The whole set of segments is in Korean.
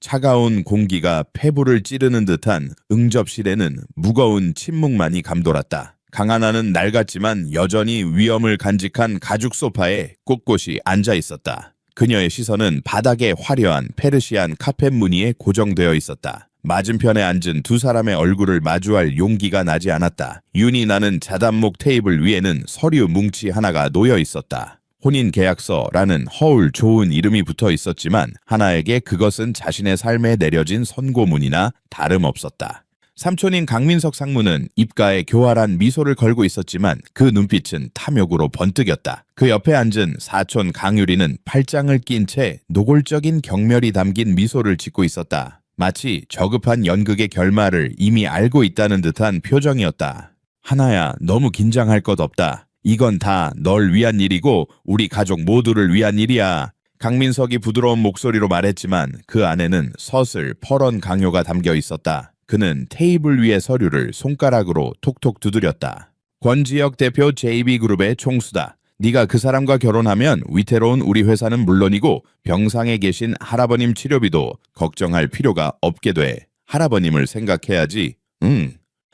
차가운 공기가 폐부를 찌르는 듯한 응접실에는 무거운 침묵만이 감돌았다. 강하나는 낡았지만 여전히 위엄을 간직한 가죽 소파에 꼿꼿이 앉아 있었다. 그녀의 시선은 바닥에 화려한 페르시안 카펫 무늬에 고정되어 있었다. 맞은편에 앉은 두 사람의 얼굴을 마주할 용기가 나지 않았다. 윤이 나는 자단목 테이블 위에는 서류 뭉치 하나가 놓여 있었다. 혼인계약서라는 허울 좋은 이름이 붙어 있었지만 하나에게 그것은 자신의 삶에 내려진 선고문이나 다름없었다. 삼촌인 강민석 상무는 입가에 교활한 미소를 걸고 있었지만 그 눈빛은 탐욕으로 번뜩였다. 그 옆에 앉은 사촌 강유리는 팔짱을 낀 채 노골적인 경멸이 담긴 미소를 짓고 있었다. 마치 저급한 연극의 결말을 이미 알고 있다는 듯한 표정이었다. 하나야, 너무 긴장할 것 없다. 이건 다 널 위한 일이고 우리 가족 모두를 위한 일이야. 강민석이 부드러운 목소리로 말했지만 그 안에는 서슬 퍼런 강요가 담겨 있었다. 그는 테이블 위의 서류를 손가락으로 톡톡 두드렸다. 권지혁 대표 JB그룹의 총수다. 네가 그 사람과 결혼하면 위태로운 우리 회사는 물론이고 병상에 계신 할아버님 치료비도 걱정할 필요가 없게 돼. 할아버님을 생각해야지.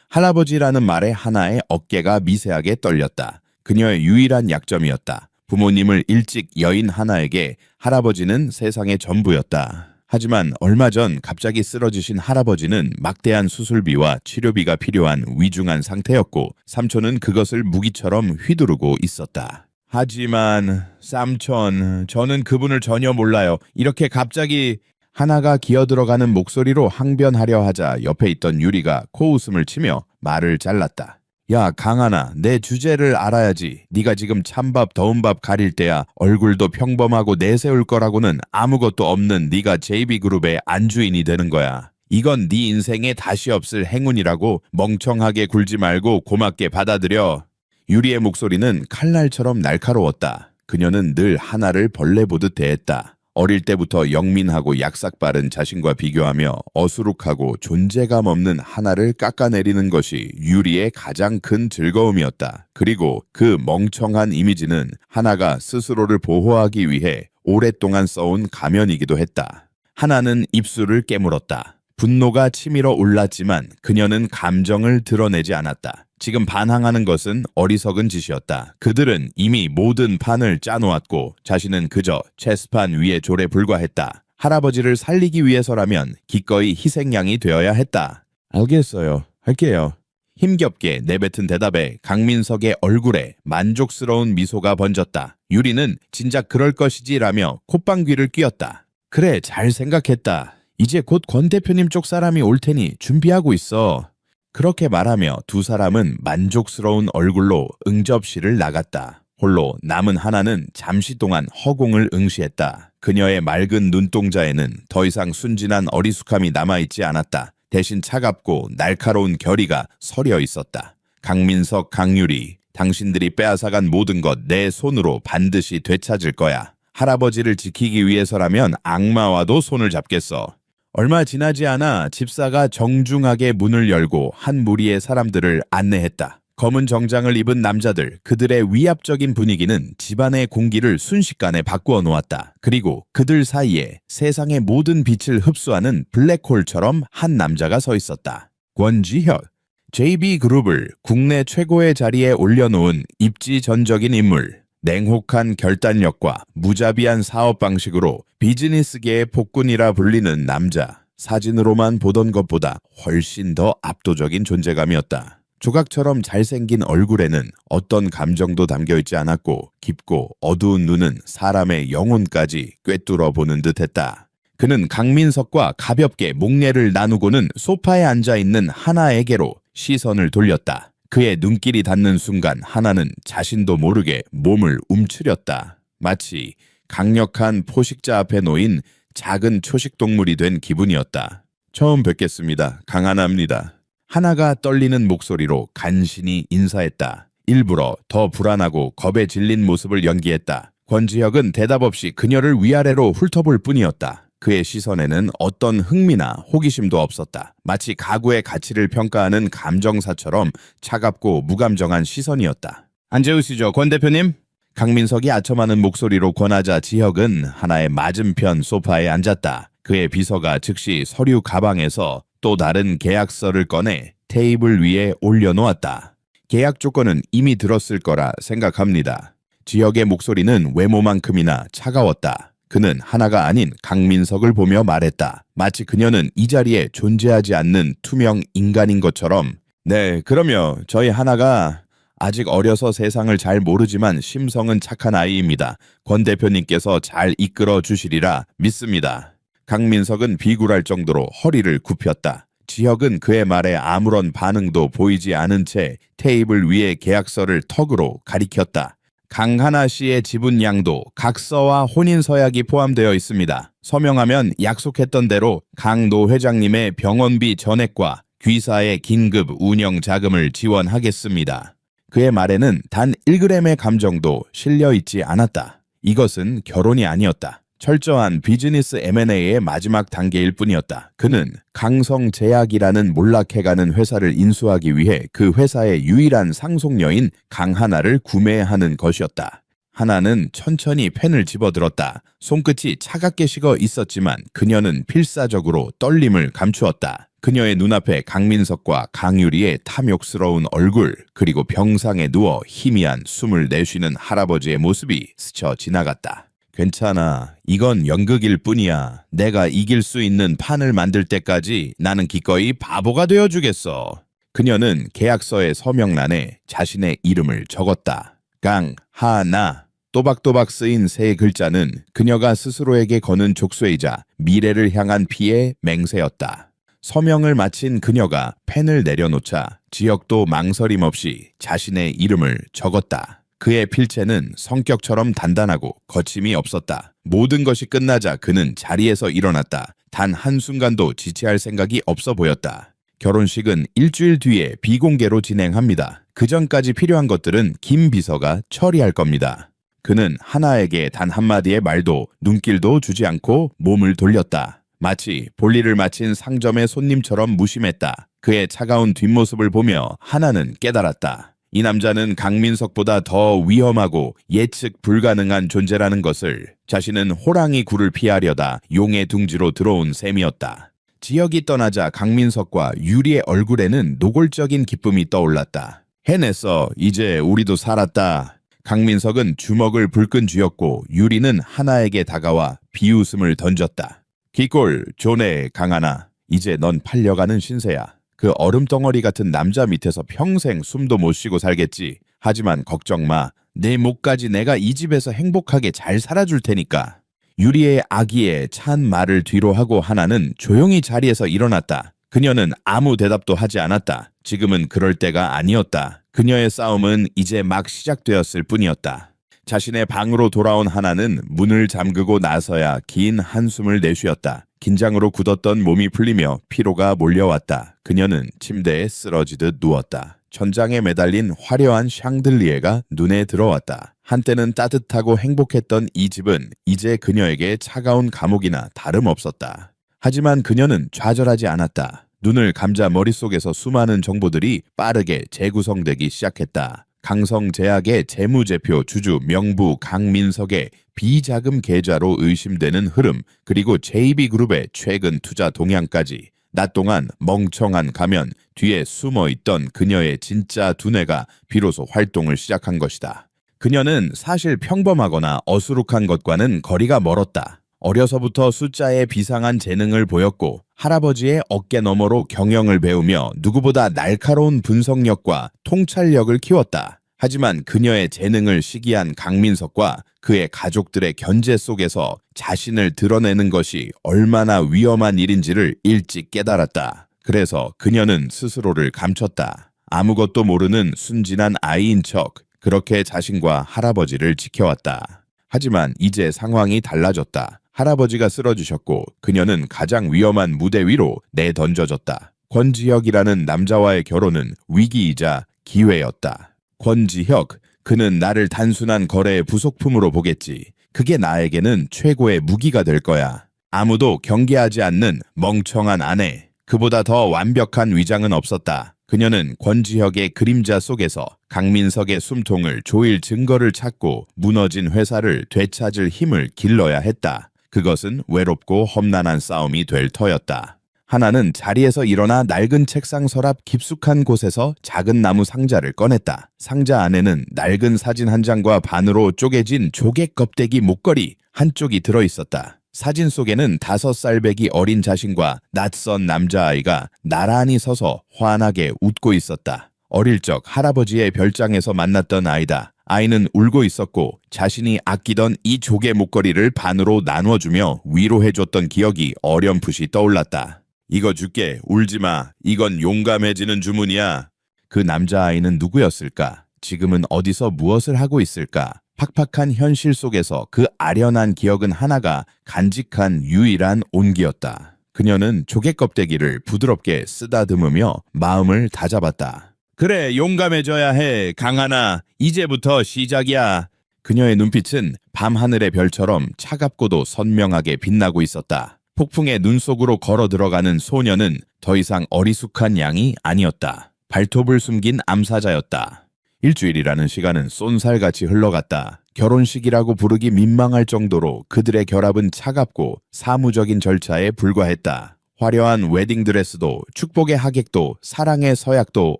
할아버지라는 말에 하나의 어깨가 미세하게 떨렸다. 그녀의 유일한 약점이었다. 부모님을 일찍 여인 하나에게 할아버지는 세상의 전부였다. 하지만 얼마 전 갑자기 쓰러지신 할아버지는 막대한 수술비와 치료비가 필요한 위중한 상태였고 삼촌은 그것을 무기처럼 휘두르고 있었다. 하지만 삼촌, 저는 그분을 전혀 몰라요. 이렇게 갑자기 하나가 기어들어가는 목소리로 항변하려 하자 옆에 있던 유리가 코웃음을 치며 말을 잘랐다. 야, 강하나, 내 주제를 알아야지. 네가 지금 찬밥 더운 밥 가릴 때야. 얼굴도 평범하고 내세울 거라고는 아무것도 없는 네가 JB그룹의 안주인이 되는 거야. 이건 네 인생에 다시 없을 행운이라고 멍청하게 굴지 말고 고맙게 받아들여. 유리의 목소리는 칼날처럼 날카로웠다. 그녀는 늘 하나를 벌레 보듯 대했다. 어릴 때부터 영민하고 약삭빠른 자신과 비교하며 어수룩하고 존재감 없는 하나를 깎아내리는 것이 유리의 가장 큰 즐거움이었다. 그리고 그 멍청한 이미지는 하나가 스스로를 보호하기 위해 오랫동안 써온 가면이기도 했다. 하나는 입술을 깨물었다. 분노가 치밀어 올랐지만 그녀는 감정을 드러내지 않았다. 지금 반항하는 것은 어리석은 짓이었다. 그들은 이미 모든 판을 짜놓았고 자신은 그저 체스판 위의 졸에 불과했다. 할아버지를 살리기 위해서라면 기꺼이 희생양이 되어야 했다. 알겠어요. 할게요. 힘겹게 내뱉은 대답에 강민석의 얼굴에 만족스러운 미소가 번졌다. 유리는 진작 그럴 것이지라며 콧방귀를 뀌었다. 그래, 잘 생각했다. 이제 곧 권 대표님 쪽 사람이 올 테니 준비하고 있어. 그렇게 말하며 두 사람은 만족스러운 얼굴로 응접실을 나갔다. 홀로 남은 하나는 잠시 동안 허공을 응시했다. 그녀의 맑은 눈동자에는 더 이상 순진한 어리숙함이 남아있지 않았다. 대신 차갑고 날카로운 결의가 서려 있었다. 강민석, 강유리, 당신들이 빼앗아간 모든 것 내 손으로 반드시 되찾을 거야. 할아버지를 지키기 위해서라면 악마와도 손을 잡겠어. 얼마 지나지 않아 집사가 정중하게 문을 열고 한 무리의 사람들을 안내했다. 검은 정장을 입은 남자들, 그들의 위압적인 분위기는 집안의 공기를 순식간에 바꾸어 놓았다. 그리고 그들 사이에 세상의 모든 빛을 흡수하는 블랙홀처럼 한 남자가 서 있었다. 권지혁, JB그룹을 국내 최고의 자리에 올려놓은 입지전적인 인물. 냉혹한 결단력과 무자비한 사업 방식으로 비즈니스계의 폭군이라 불리는 남자. 사진으로만 보던 것보다 훨씬 더 압도적인 존재감이었다. 조각처럼 잘생긴 얼굴에는 어떤 감정도 담겨있지 않았고 깊고 어두운 눈은 사람의 영혼까지 꿰뚫어 보는 듯했다. 그는 강민석과 가볍게 목례를 나누고는 소파에 앉아있는 하나에게로 시선을 돌렸다. 그의 눈길이 닿는 순간 하나는 자신도 모르게 몸을 움츠렸다. 마치 강력한 포식자 앞에 놓인 작은 초식동물이 된 기분이었다. 처음 뵙겠습니다. 강하나입니다. 하나가 떨리는 목소리로 간신히 인사했다. 일부러 더 불안하고 겁에 질린 모습을 연기했다. 권지혁은 대답 없이 그녀를 위아래로 훑어볼 뿐이었다. 그의 시선에는 어떤 흥미나 호기심도 없었다. 마치 가구의 가치를 평가하는 감정사처럼 차갑고 무감정한 시선이었다. 앉으시죠, 권 대표님. 강민석이 아첨하는 목소리로 권하자 지혁은 하나의 맞은편 소파에 앉았다. 그의 비서가 즉시 서류 가방에서 또 다른 계약서를 꺼내 테이블 위에 올려놓았다. 계약 조건은 이미 들었을 거라 생각합니다. 지혁의 목소리는 외모만큼이나 차가웠다. 그는 하나가 아닌 강민석을 보며 말했다. 마치 그녀는 이 자리에 존재하지 않는 투명 인간인 것처럼. 네, 그럼요. 저희 하나가 아직 어려서 세상을 잘 모르지만 심성은 착한 아이입니다. 권 대표님께서 잘 이끌어 주시리라 믿습니다. 강민석은 비굴할 정도로 허리를 굽혔다. 지혁은 그의 말에 아무런 반응도 보이지 않은 채 테이블 위에 계약서를 턱으로 가리켰다. 강하나 씨의 지분양도 각서와 혼인서약이 포함되어 있습니다. 서명하면 약속했던 대로 강 노 회장님의 병원비 전액과 귀사의 긴급 운영 자금을 지원하겠습니다. 그의 말에는 단 1g의 감정도 실려 있지 않았다. 이것은 결혼이 아니었다. 철저한 비즈니스 M&A의 마지막 단계일 뿐이었다. 그는 강성제약이라는 몰락해가는 회사를 인수하기 위해 그 회사의 유일한 상속녀인 강하나를 구매하는 것이었다. 하나는 천천히 펜을 집어들었다. 손끝이 차갑게 식어 있었지만 그녀는 필사적으로 떨림을 감추었다. 그녀의 눈앞에 강민석과 강유리의 탐욕스러운 얼굴, 그리고 병상에 누워 희미한 숨을 내쉬는 할아버지의 모습이 스쳐 지나갔다. 괜찮아. 이건 연극일 뿐이야. 내가 이길 수 있는 판을 만들 때까지 나는 기꺼이 바보가 되어주겠어. 그녀는 계약서의 서명란에 자신의 이름을 적었다. 강하나. 또박또박 쓰인 세 글자는 그녀가 스스로에게 거는 족쇄이자 미래를 향한 피의 맹세였다. 서명을 마친 그녀가 펜을 내려놓자 지혁도 망설임 없이 자신의 이름을 적었다. 그의 필체는 성격처럼 단단하고 거침이 없었다. 모든 것이 끝나자 그는 자리에서 일어났다. 단 한순간도 지체할 생각이 없어 보였다. 결혼식은 일주일 뒤에 비공개로 진행합니다. 그 전까지 필요한 것들은 김 비서가 처리할 겁니다. 그는 하나에게 단 한마디의 말도 눈길도 주지 않고 몸을 돌렸다. 마치 볼일을 마친 상점의 손님처럼 무심했다. 그의 차가운 뒷모습을 보며 하나는 깨달았다. 이 남자는 강민석보다 더 위험하고 예측 불가능한 존재라는 것을. 자신은 호랑이 굴을 피하려다 용의 둥지로 들어온 셈이었다. 지혁이 떠나자 강민석과 유리의 얼굴에는 노골적인 기쁨이 떠올랐다. 해냈어. 이제 우리도 살았다. 강민석은 주먹을 불끈 쥐었고 유리는 하나에게 다가와 비웃음을 던졌다. 기꼴 좋네 강하나. 이제 넌 팔려가는 신세야. 그 얼음덩어리 같은 남자 밑에서 평생 숨도 못 쉬고 살겠지. 하지만 걱정 마. 내 목까지 내가 이 집에서 행복하게 잘 살아줄 테니까. 유리의 아기에 찬 말을 뒤로 하고 하나는 조용히 자리에서 일어났다. 그녀는 아무 대답도 하지 않았다. 지금은 그럴 때가 아니었다. 그녀의 싸움은 이제 막 시작되었을 뿐이었다. 자신의 방으로 돌아온 하나는 문을 잠그고 나서야 긴 한숨을 내쉬었다. 긴장으로 굳었던 몸이 풀리며 피로가 몰려왔다. 그녀는 침대에 쓰러지듯 누웠다. 천장에 매달린 화려한 샹들리에가 눈에 들어왔다. 한때는 따뜻하고 행복했던 이 집은 이제 그녀에게 차가운 감옥이나 다름없었다. 하지만 그녀는 좌절하지 않았다. 눈을 감자 머릿속에서 수많은 정보들이 빠르게 재구성되기 시작했다. 강성제약의 재무제표 주주 명부 강민석의 비자금 계좌로 의심되는 흐름, 그리고 JB그룹의 최근 투자 동향까지. 낮 동안 멍청한 가면 뒤에 숨어있던 그녀의 진짜 두뇌가 비로소 활동을 시작한 것이다. 그녀는 사실 평범하거나 어수룩한 것과는 거리가 멀었다. 어려서부터 숫자에 비상한 재능을 보였고 할아버지의 어깨 너머로 경영을 배우며 누구보다 날카로운 분석력과 통찰력을 키웠다. 하지만 그녀의 재능을 시기한 강민석과 그의 가족들의 견제 속에서 자신을 드러내는 것이 얼마나 위험한 일인지를 일찍 깨달았다. 그래서 그녀는 스스로를 감췄다. 아무것도 모르는 순진한 아이인 척 그렇게 자신과 할아버지를 지켜왔다. 하지만 이제 상황이 달라졌다. 할아버지가 쓰러지셨고 그녀는 가장 위험한 무대 위로 내던져졌다. 권지혁이라는 남자와의 결혼은 위기이자 기회였다. 권지혁, 그는 나를 단순한 거래의 부속품으로 보겠지. 그게 나에게는 최고의 무기가 될 거야. 아무도 경계하지 않는 멍청한 아내. 그보다 더 완벽한 위장은 없었다. 그녀는 권지혁의 그림자 속에서 강민석의 숨통을 조일 증거를 찾고 무너진 회사를 되찾을 힘을 길러야 했다. 그것은 외롭고 험난한 싸움이 될 터였다. 하나는 자리에서 일어나 낡은 책상 서랍 깊숙한 곳에서 작은 나무 상자를 꺼냈다. 상자 안에는 낡은 사진 한 장과 반으로 쪼개진 조개 껍데기 목걸이 한쪽이 들어있었다. 사진 속에는 5살배기 어린 자신과 낯선 남자아이가 나란히 서서 환하게 웃고 있었다. 어릴 적 할아버지의 별장에서 만났던 아이다. 아이는 울고 있었고 자신이 아끼던 이 조개 목걸이를 반으로 나눠주며 위로해줬던 기억이 어렴풋이 떠올랐다. 이거 줄게, 울지마. 이건 용감해지는 주문이야. 그 남자아이는 누구였을까? 지금은 어디서 무엇을 하고 있을까? 팍팍한 현실 속에서 그 아련한 기억은 하나가 간직한 유일한 온기였다. 그녀는 조개 껍데기를 부드럽게 쓰다듬으며 마음을 다잡았다. 그래, 용감해져야 해. 강하나, 이제부터 시작이야. 그녀의 눈빛은 밤하늘의 별처럼 차갑고도 선명하게 빛나고 있었다. 폭풍의 눈 속으로 걸어 들어가는 소녀는 더 이상 어리숙한 양이 아니었다. 발톱을 숨긴 암사자였다. 일주일이라는 시간은 쏜살같이 흘러갔다. 결혼식이라고 부르기 민망할 정도로 그들의 결합은 차갑고 사무적인 절차에 불과했다. 화려한 웨딩드레스도 축복의 하객도 사랑의 서약도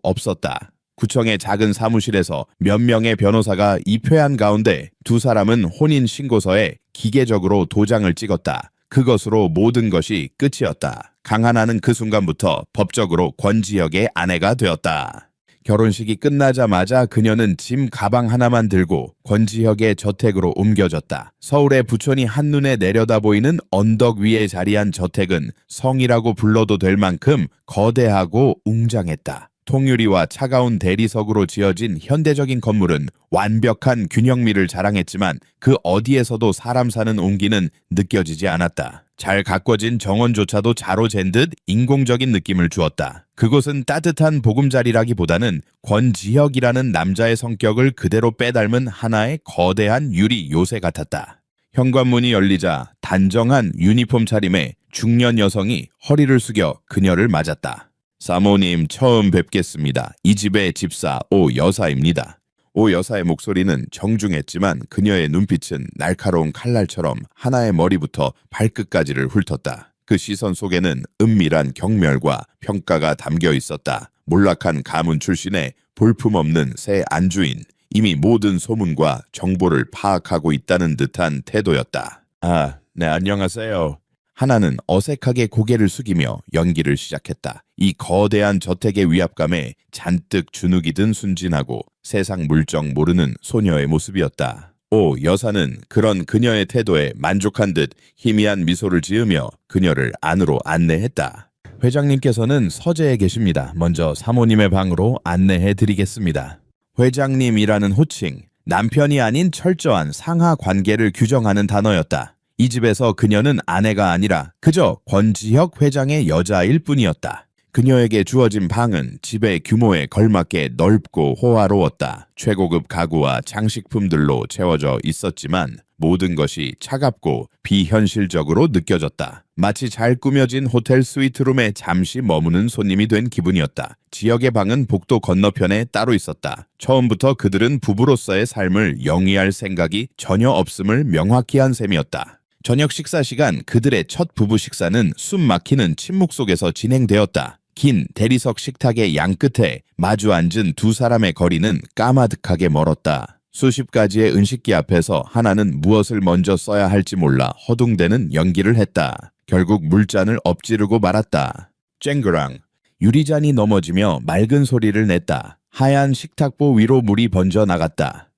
없었다. 구청의 작은 사무실에서 몇 명의 변호사가 입회한 가운데 두 사람은 혼인신고서에 기계적으로 도장을 찍었다. 그것으로 모든 것이 끝이었다. 강하나는 그 순간부터 법적으로 권지혁의 아내가 되었다. 결혼식이 끝나자마자 그녀는 짐 가방 하나만 들고 권지혁의 저택으로 옮겨졌다. 서울의 부촌이 한눈에 내려다 보이는 언덕 위에 자리한 저택은 성이라고 불러도 될 만큼 거대하고 웅장했다. 통유리와 차가운 대리석으로 지어진 현대적인 건물은 완벽한 균형미를 자랑했지만 그 어디에서도 사람 사는 온기는 느껴지지 않았다. 잘 가꿔진 정원조차도 자로 잰 듯 인공적인 느낌을 주었다. 그곳은 따뜻한 보금자리라기보다는 권지혁이라는 남자의 성격을 그대로 빼닮은 하나의 거대한 유리 요새 같았다. 현관문이 열리자 단정한 유니폼 차림의 중년 여성이 허리를 숙여 그녀를 맞았다. 사모님, 처음 뵙겠습니다. 이 집의 집사 오 여사입니다. 오 여사의 목소리는 정중했지만 그녀의 눈빛은 날카로운 칼날처럼 하나의 머리부터 발끝까지를 훑었다. 그 시선 속에는 은밀한 경멸과 평가가 담겨 있었다. 몰락한 가문 출신의 볼품없는 새 안주인, 이미 모든 소문과 정보를 파악하고 있다는 듯한 태도였다. 아, 네, 안녕하세요. 하나는 어색하게 고개를 숙이며 연기를 시작했다. 이 거대한 저택의 위압감에 잔뜩 주눅이 든 순진하고 세상 물정 모르는 소녀의 모습이었다. 오 여사는 그런 그녀의 태도에 만족한 듯 희미한 미소를 지으며 그녀를 안으로 안내했다. 회장님께서는 서재에 계십니다. 먼저 사모님의 방으로 안내해 드리겠습니다. 회장님이라는 호칭, 남편이 아닌 철저한 상하 관계를 규정하는 단어였다. 이 집에서 그녀는 아내가 아니라 그저 권지혁 회장의 여자일 뿐이었다. 그녀에게 주어진 방은 집의 규모에 걸맞게 넓고 호화로웠다. 최고급 가구와 장식품들로 채워져 있었지만 모든 것이 차갑고 비현실적으로 느껴졌다. 마치 잘 꾸며진 호텔 스위트룸에 잠시 머무는 손님이 된 기분이었다. 지역의 방은 복도 건너편에 따로 있었다. 처음부터 그들은 부부로서의 삶을 영위할 생각이 전혀 없음을 명확히 한 셈이었다. 저녁 식사 시간 그들의 첫 부부 식사는 숨 막히는 침묵 속에서 진행되었다. 긴 대리석 식탁의 양끝에 마주 앉은 두 사람의 거리는 까마득하게 멀었다. 수십 가지의 은식기 앞에서 하나는 무엇을 먼저 써야 할지 몰라 허둥대는 연기를 했다. 결국 물잔을 엎지르고 말았다. 쨍그랑. 유리잔이 넘어지며 맑은 소리를 냈다. 하얀 식탁보 위로 물이 번져 나갔다.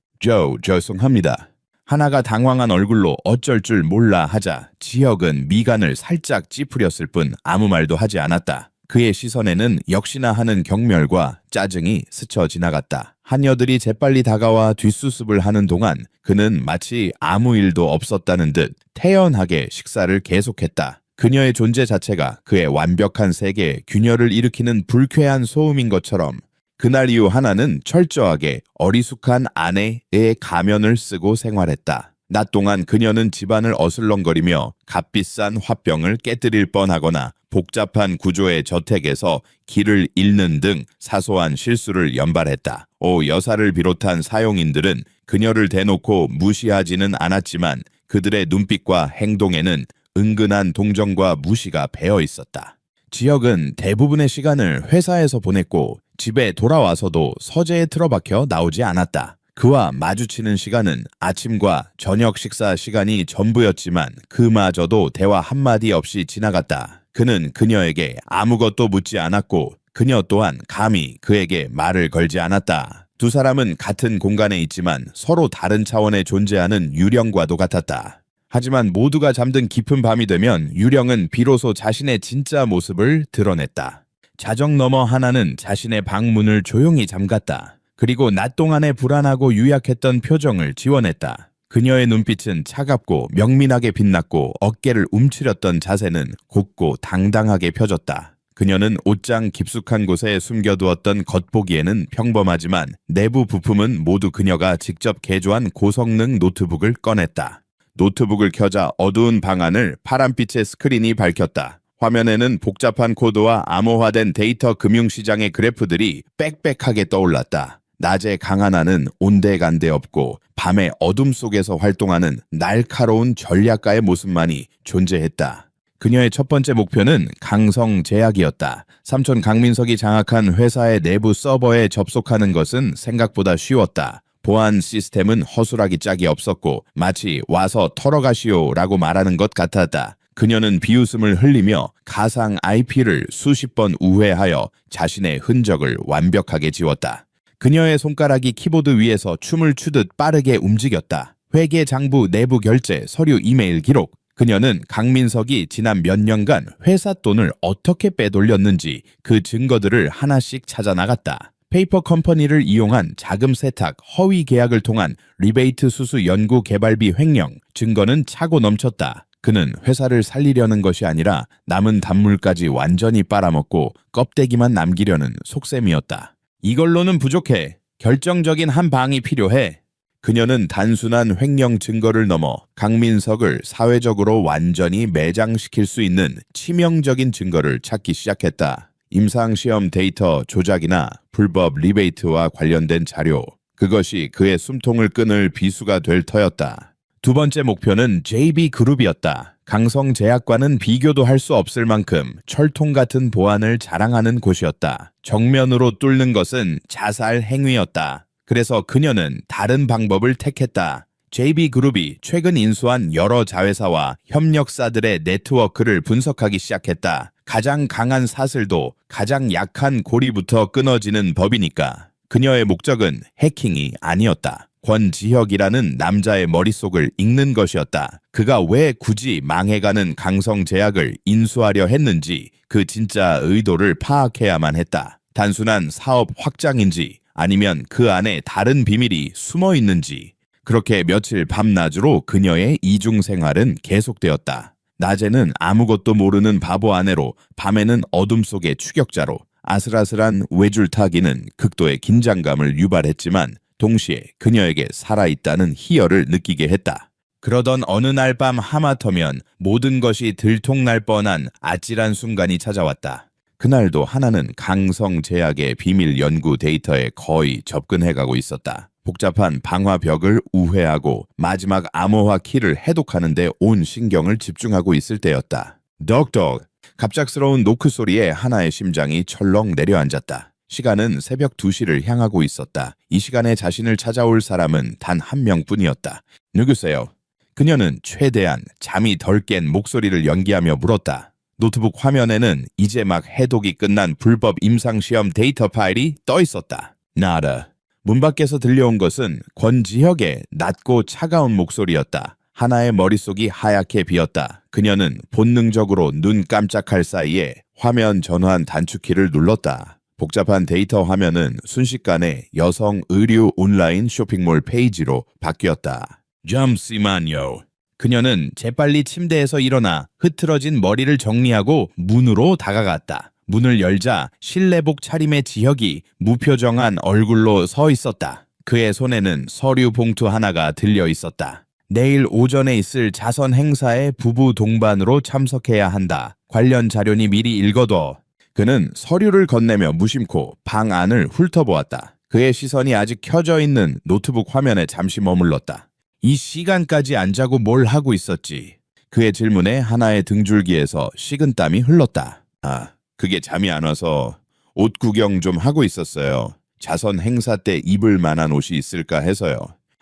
죄송합니다. 하나가 당황한 얼굴로 어쩔 줄 몰라 하자 지혁은 미간을 살짝 찌푸렸을 뿐 아무 말도 하지 않았다. 그의 시선에는 역시나 하는 경멸과 짜증이 스쳐 지나갔다. 하녀들이 재빨리 다가와 뒷수습을 하는 동안 그는 마치 아무 일도 없었다는 듯 태연하게 식사를 계속했다. 그녀의 존재 자체가 그의 완벽한 세계에 균열을 일으키는 불쾌한 소음인 것처럼 그날 이후 하나는 철저하게 어리숙한 아내의 가면을 쓰고 생활했다. 낮 동안 그녀는 집안을 어슬렁거리며 값비싼 화병을 깨뜨릴 뻔하거나 복잡한 구조의 저택에서 길을 잃는 등 사소한 실수를 연발했다. 오 여사를 비롯한 사용인들은 그녀를 대놓고 무시하지는 않았지만 그들의 눈빛과 행동에는 은근한 동정과 무시가 배어 있었다. 지혁은 대부분의 시간을 회사에서 보냈고 집에 돌아와서도 서재에 틀어박혀 나오지 않았다. 그와 마주치는 시간은 아침과 저녁 식사 시간이 전부였지만 그마저도 대화 한마디 없이 지나갔다. 그는 그녀에게 아무것도 묻지 않았고 그녀 또한 감히 그에게 말을 걸지 않았다. 두 사람은 같은 공간에 있지만 서로 다른 차원에 존재하는 유령과도 같았다. 하지만 모두가 잠든 깊은 밤이 되면 유령은 비로소 자신의 진짜 모습을 드러냈다. 자정 너머 하나는 자신의 방문을 조용히 잠갔다. 그리고 낮 동안에 불안하고 유약했던 표정을 지워냈다. 그녀의 눈빛은 차갑고 명민하게 빛났고 어깨를 움츠렸던 자세는 곧고 당당하게 펴졌다. 그녀는 옷장 깊숙한 곳에 숨겨두었던 겉보기에는 평범하지만 내부 부품은 모두 그녀가 직접 개조한 고성능 노트북을 꺼냈다. 노트북을 켜자 어두운 방 안을 파란빛의 스크린이 밝혔다. 화면에는 복잡한 코드와 암호화된 데이터 금융시장의 그래프들이 빽빽하게 떠올랐다. 낮에 강하나는 온데간데 없고 밤의 어둠 속에서 활동하는 날카로운 전략가의 모습만이 존재했다. 그녀의 첫 번째 목표는 강성제약이었다. 삼촌 강민석이 장악한 회사의 내부 서버에 접속하는 것은 생각보다 쉬웠다. 보안 시스템은 허술하기 짝이 없었고 마치 와서 털어가시오라고 말하는 것 같았다. 그녀는 비웃음을 흘리며 가상 IP를 수십 번 우회하여 자신의 흔적을 완벽하게 지웠다. 그녀의 손가락이 키보드 위에서 춤을 추듯 빠르게 움직였다. 회계 장부 내부 결제, 서류 이메일 기록. 그녀는 강민석이 지난 몇 년간 회사 돈을 어떻게 빼돌렸는지 그 증거들을 하나씩 찾아 나갔다. 페이퍼 컴퍼니를 이용한 자금 세탁, 허위 계약을 통한 리베이트 수수 연구 개발비 횡령, 증거는 차고 넘쳤다. 그는 회사를 살리려는 것이 아니라 남은 단물까지 완전히 빨아먹고 껍데기만 남기려는 속셈이었다. 이걸로는 부족해. 결정적인 한 방이 필요해. 그녀는 단순한 횡령 증거를 넘어 강민석을 사회적으로 완전히 매장시킬 수 있는 치명적인 증거를 찾기 시작했다. 임상시험 데이터 조작이나 불법 리베이트와 관련된 자료. 그것이 그의 숨통을 끊을 비수가 될 터였다. 두 번째 목표는 JB그룹이었다. 강성제약과는 비교도 할 수 없을 만큼 철통 같은 보안을 자랑하는 곳이었다. 정면으로 뚫는 것은 자살 행위였다. 그래서 그녀는 다른 방법을 택했다. JB그룹이 최근 인수한 여러 자회사와 협력사들의 네트워크를 분석하기 시작했다. 가장 강한 사슬도 가장 약한 고리부터 끊어지는 법이니까. 그녀의 목적은 해킹이 아니었다. 권지혁이라는 남자의 머릿속을 읽는 것이었다. 그가 왜 굳이 망해가는 강성제약을 인수하려 했는지 그 진짜 의도를 파악해야만 했다. 단순한 사업 확장인지 아니면 그 안에 다른 비밀이 숨어 있는지. 그렇게 며칠 밤낮으로 그녀의 이중생활은 계속되었다. 낮에는 아무것도 모르는 바보 아내로, 밤에는 어둠 속의 추격자로. 아슬아슬한 외줄타기는 극도의 긴장감을 유발했지만 동시에 그녀에게 살아있다는 희열을 느끼게 했다. 그러던 어느 날 밤 하마터면 모든 것이 들통날 뻔한 아찔한 순간이 찾아왔다. 그날도 하나는 강성제약의 비밀 연구 데이터에 거의 접근해가고 있었다. 복잡한 방화벽을 우회하고 마지막 암호화 키를 해독하는 데 온 신경을 집중하고 있을 때였다. 덕덕! 갑작스러운 노크 소리에 하나의 심장이 철렁 내려앉았다. 시간은 새벽 2시를 향하고 있었다. 이 시간에 자신을 찾아올 사람은 단 한 명뿐이었다. 누구세요? 그녀는 최대한 잠이 덜 깬 목소리를 연기하며 물었다. 노트북 화면에는 이제 막 해독이 끝난 불법 임상시험 데이터 파일이 떠 있었다. 나다. 문 밖에서 들려온 것은 권지혁의 낮고 차가운 목소리였다. 하나의 머릿속이 하얗게 비었다. 그녀는 본능적으로 눈 깜짝할 사이에 화면 전환 단축키를 눌렀다. 복잡한 데이터 화면은 순식간에 여성 의류 온라인 쇼핑몰 페이지로 바뀌었다. 잠시만요. 그녀는 재빨리 침대에서 일어나 흐트러진 머리를 정리하고 문으로 다가갔다. 문을 열자 실내복 차림의 지혁이 무표정한 얼굴로 서 있었다. 그의 손에는 서류 봉투 하나가 들려 있었다. 내일 오전에 있을 자선 행사에 부부 동반으로 참석해야 한다. 관련 자료니 미리 읽어둬. 그는 서류를 건네며 무심코 방 안을 훑어보았다. 그의 시선이 아직 켜져 있는 노트북 화면에 잠시 머물렀다. 이 시간까지 안 자고 뭘 하고 있었지? 그의 질문에 하나의 등줄기에서 식은땀이 흘렀다. 아, 그게 잠이 안 와서 옷 구경 좀 하고 있었어요. 자선 행사 때 입을 만한 옷이 있을까 해서요.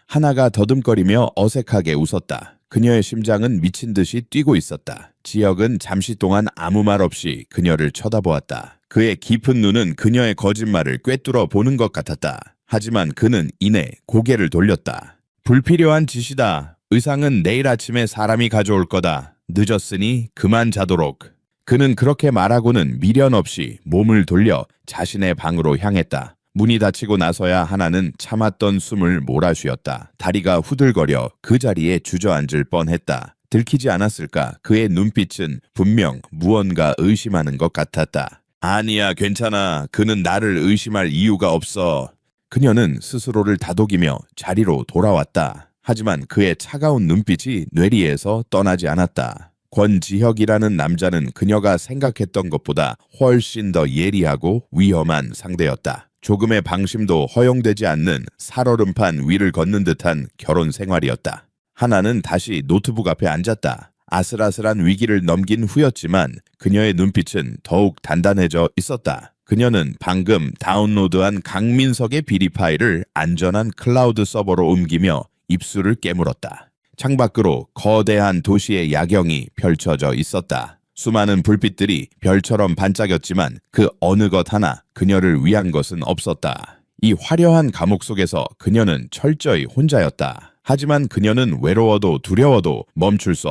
하나가 더듬거리며 어색하게 웃었다. 그녀의 심장은 미친 듯이 뛰고 있었다. 지혁은 잠시 동안 아무 말 없이 그녀를 쳐다보았다. 그의 깊은 눈은 그녀의 거짓말을 꿰뚫어 보는 것 같았다. 하지만 그는 이내 고개를 돌렸다. 불필요한 짓이다. 의상은 내일 아침에 사람이 가져올 거다. 늦었으니 그만 자도록. 그는 그렇게 말하고는 미련 없이 몸을 돌려 자신의 방으로 향했다. 문이 닫히고 나서야 하나는 참았던 숨을 몰아쉬었다. 다리가 후들거려 그 자리에 주저앉을 뻔했다. 들키지 않았을까? 그의 눈빛은 분명 무언가 의심하는 것 같았다. 아니야, 괜찮아. 그는 나를 의심할 이유가 없어. 그녀는 스스로를 다독이며 자리로 돌아왔다. 하지만 그의 차가운 눈빛이 뇌리에서 떠나지 않았다. 권지혁이라는 남자는 그녀가 생각했던 것보다 훨씬 더 예리하고 위험한 상대였다. 조금의 방심도 허용되지 않는 살얼음판 위를 걷는 듯한 결혼 생활이었다. 하나는 다시 노트북 앞에 앉았다. 아슬아슬한 위기를 넘긴 후였지만 그녀의 눈빛은 더욱 단단해져 있었다. 그녀는 방금 다운로드한 강민석의 비리 파일을 안전한 클라우드 서버로 옮기며 입술을 깨물었다. 창밖으로 거대한 도시의 야경이 펼쳐져 있었다. 수많은 불빛들이 별처럼 반짝였지만 그 어느 것 하나 그녀를 위한 것은 없었다. 이 화려한 감옥 속에서 그녀는 철저히 혼자였다. 하지만 그녀는 외로워도 두려워도 멈출 수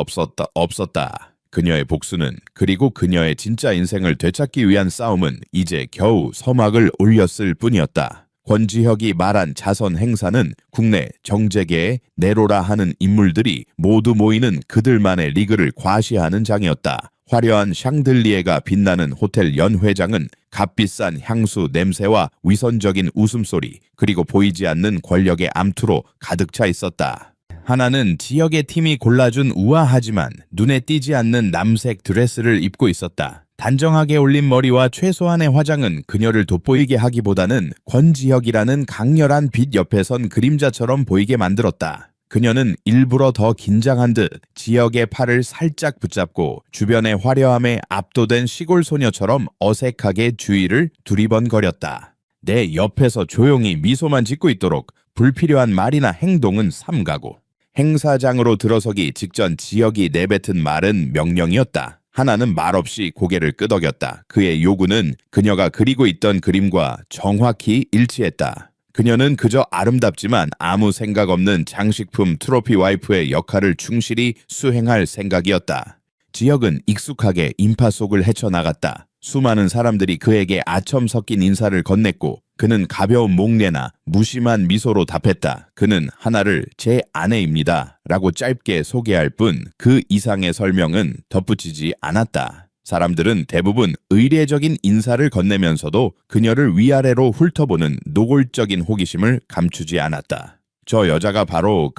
없었다. 그녀의 복수는, 그리고 그녀의 진짜 인생을 되찾기 위한 싸움은 이제 겨우 서막을 올렸을 뿐이었다. 권지혁이 말한 자선 행사는 국내 정재계의 네로라 하는 인물들이 모두 모이는 그들만의 리그를 과시하는 장이었다. 화려한 샹들리에가 빛나는 호텔 연회장은 값비싼 향수 냄새와 위선적인 웃음소리, 그리고 보이지 않는 권력의 암투로 가득 차 있었다. 하나는 지역의 팀이 골라준 우아하지만 눈에 띄지 않는 남색 드레스를 입고 있었다. 단정하게 올린 머리와 최소한의 화장은 그녀를 돋보이게 하기보다는 권지혁이라는 강렬한 빛 옆에 선 그림자처럼 보이게 만들었다. 그녀는 일부러 더 긴장한 듯 지혁의 팔을 살짝 붙잡고 주변의 화려함에 압도된 시골 소녀처럼 어색하게 주위를 두리번거렸다. 내 옆에서 조용히 미소만 짓고 있도록 불필요한 말이나 행동은 삼가고. 행사장으로 들어서기 직전 지혁이 내뱉은 말은 명령이었다. 하나는 말없이 고개를 끄덕였다. 그의 요구는 그녀가 그리고 있던 그림과 정확히 일치했다. 그녀는 그저 아름답지만 아무 생각 없는 장식품 트로피 와이프의 역할을 충실히 수행할 생각이었다. 지혁은 익숙하게 인파 속을 헤쳐나갔다. 수많은 사람들이 그에게 아첨 섞인 인사를 건넸고 그는 가벼운 목례나 무심한 미소로 답했다. 그는 하나를 제 아내입니다 라고 짧게 소개할 뿐 그 이상의 설명은 덧붙이지 않았다. 사람들은 대부분 의례적인 인사를 건네면서도 그녀를 위아래로 훑어보는 노골적인 호기심을 감추지 않았다. 저 여자가 바로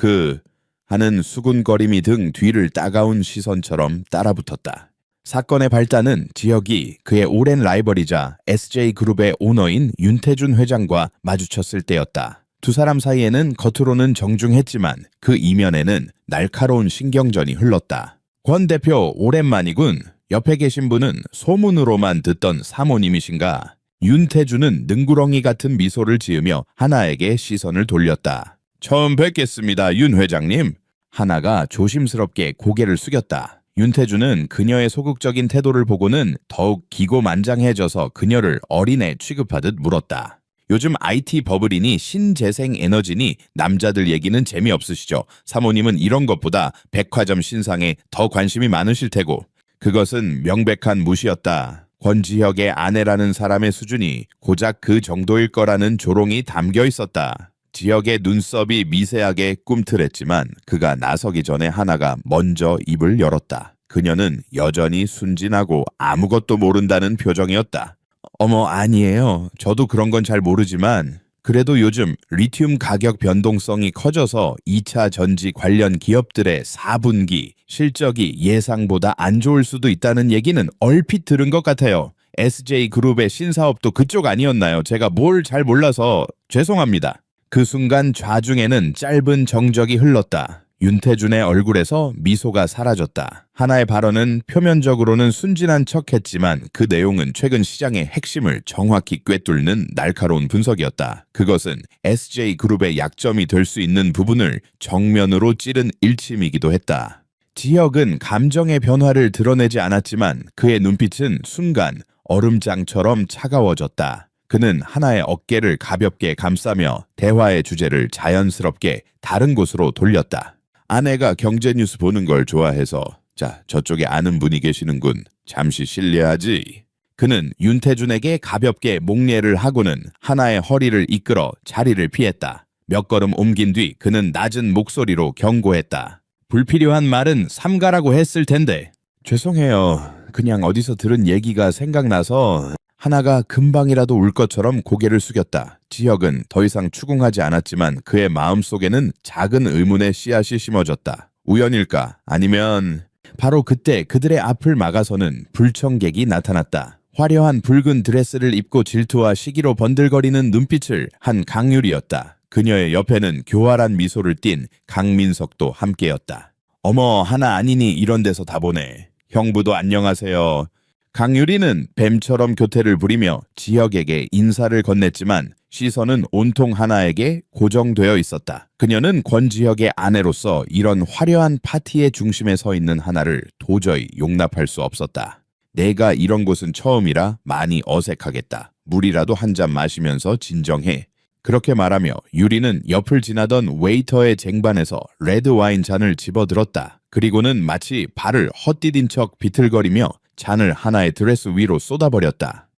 하는 수군거림이 등 뒤를 따가운 시선처럼 따라붙었다. 사건의 발단은 지혁이 그의 오랜 라이벌이자 SJ그룹의 오너인 윤태준 회장과 마주쳤을 때였다. 두 사람 사이에는 겉으로는 정중했지만 그 이면에는 날카로운 신경전이 흘렀다. 권 대표 오랜만이군. 옆에 계신 분은 소문으로만 듣던 사모님이신가? 윤태준은 능구렁이 같은 미소를 지으며 하나에게 시선을 돌렸다. 처음 뵙겠습니다, 윤 회장님. 하나가 조심스럽게 고개를 숙였다. 윤태준은 그녀의 소극적인 태도를 보고는 더욱 기고만장해져서 그녀를 어린애 취급하듯 물었다. 요즘 IT 버블이니 신재생 에너지니 남자들 얘기는 재미없으시죠? 사모님은 이런 것보다 백화점 신상에 더 관심이 많으실 테고. 그것은 명백한 무시였다. 권지혁의 아내라는 사람의 수준이 고작 그 정도일 거라는 조롱이 담겨 있었다. 지혁의 눈썹이 미세하게 꿈틀했지만 그가 나서기 전에 하나가 먼저 입을 열었다. 그녀는 여전히 순진하고 아무것도 모른다는 표정이었다. 어머, 아니에요. 저도 그런 건 잘 모르지만 그래도 요즘 리튬 가격 변동성이 커져서 2차 전지 관련 기업들의 4분기 실적이 예상보다 안 좋을 수도 있다는 얘기는 얼핏 들은 것 같아요. SJ그룹의 신사업도 그쪽 아니었나요? 제가 뭘 잘 몰라서 죄송합니다. 그 순간 좌중에는 짧은 정적이 흘렀다. 윤태준의 얼굴에서 미소가 사라졌다. 하나의 발언은 표면적으로는 순진한 척했지만 그 내용은 최근 시장의 핵심을 정확히 꿰뚫는 날카로운 분석이었다. 그것은 SJ그룹의 약점이 될 수 있는 부분을 정면으로 찌른 일침이기도 했다. 지혁은 감정의 변화를 드러내지 않았지만 그의 눈빛은 순간 얼음장처럼 차가워졌다. 그는 하나의 어깨를 가볍게 감싸며 대화의 주제를 자연스럽게 다른 곳으로 돌렸다. 아내가 경제뉴스 보는 걸 좋아해서 자, 저쪽에 아는 분이 계시는군. 잠시 실례하지. 그는 윤태준에게 가볍게 목례를 하고는 하나의 허리를 이끌어 자리를 피했다. 몇 걸음 옮긴 뒤 그는 낮은 목소리로 경고했다. 불필요한 말은 삼가라고 했을 텐데. 죄송해요. 그냥 어디서 들은 얘기가 생각나서. 하나가 금방이라도 울 것처럼 고개를 숙였다. 지혁은 더 이상 추궁하지 않았지만 그의 마음속에는 작은 의문의 씨앗이 심어졌다. 우연일까? 아니면... 바로 그때 그들의 앞을 막아서는 불청객이 나타났다. 화려한 붉은 드레스를 입고 질투와 시기로 번들거리는 눈빛을 한 강유리였다. 그녀의 옆에는 교활한 미소를 띤 강민석도 함께였다. 어머, 하나 아니니 이런 데서 다 보네. 형부도 안녕하세요. 강유리는 뱀처럼 교태를 부리며 지혁에게 인사를 건넸지만 시선은 온통 하나에게 고정되어 있었다. 그녀는 권지혁의 아내로서 이런 화려한 파티의 중심에 서 있는 하나를 도저히 용납할 수 없었다. 내가 이런 곳은 처음이라 많이 어색하겠다. 물이라도 한 잔 마시면서 진정해. 그렇게 말하며 유리는 옆을 지나던 웨이터의 쟁반에서 레드 와인 잔을 집어들었다. 그리고는 마치 발을 헛디딘 척 비틀거리며 잔을 하나의 드레스 위로 쏟아버렸다.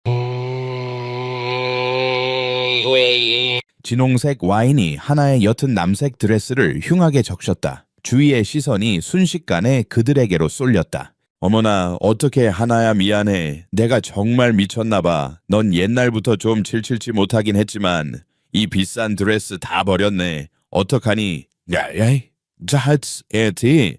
진홍색 와인이 하나의 옅은 남색 드레스를 흉하게 적셨다. 주위의 시선이 순식간에 그들에게로 쏠렸다. 어머나, 어떻게 하나야, 미안해. 내가 정말 미쳤나봐. 넌 옛날부터 좀 칠칠치 못하긴 했지만 이 비싼 드레스 다 버렸네. 어떡하니? 야야이, 자하츠 에티.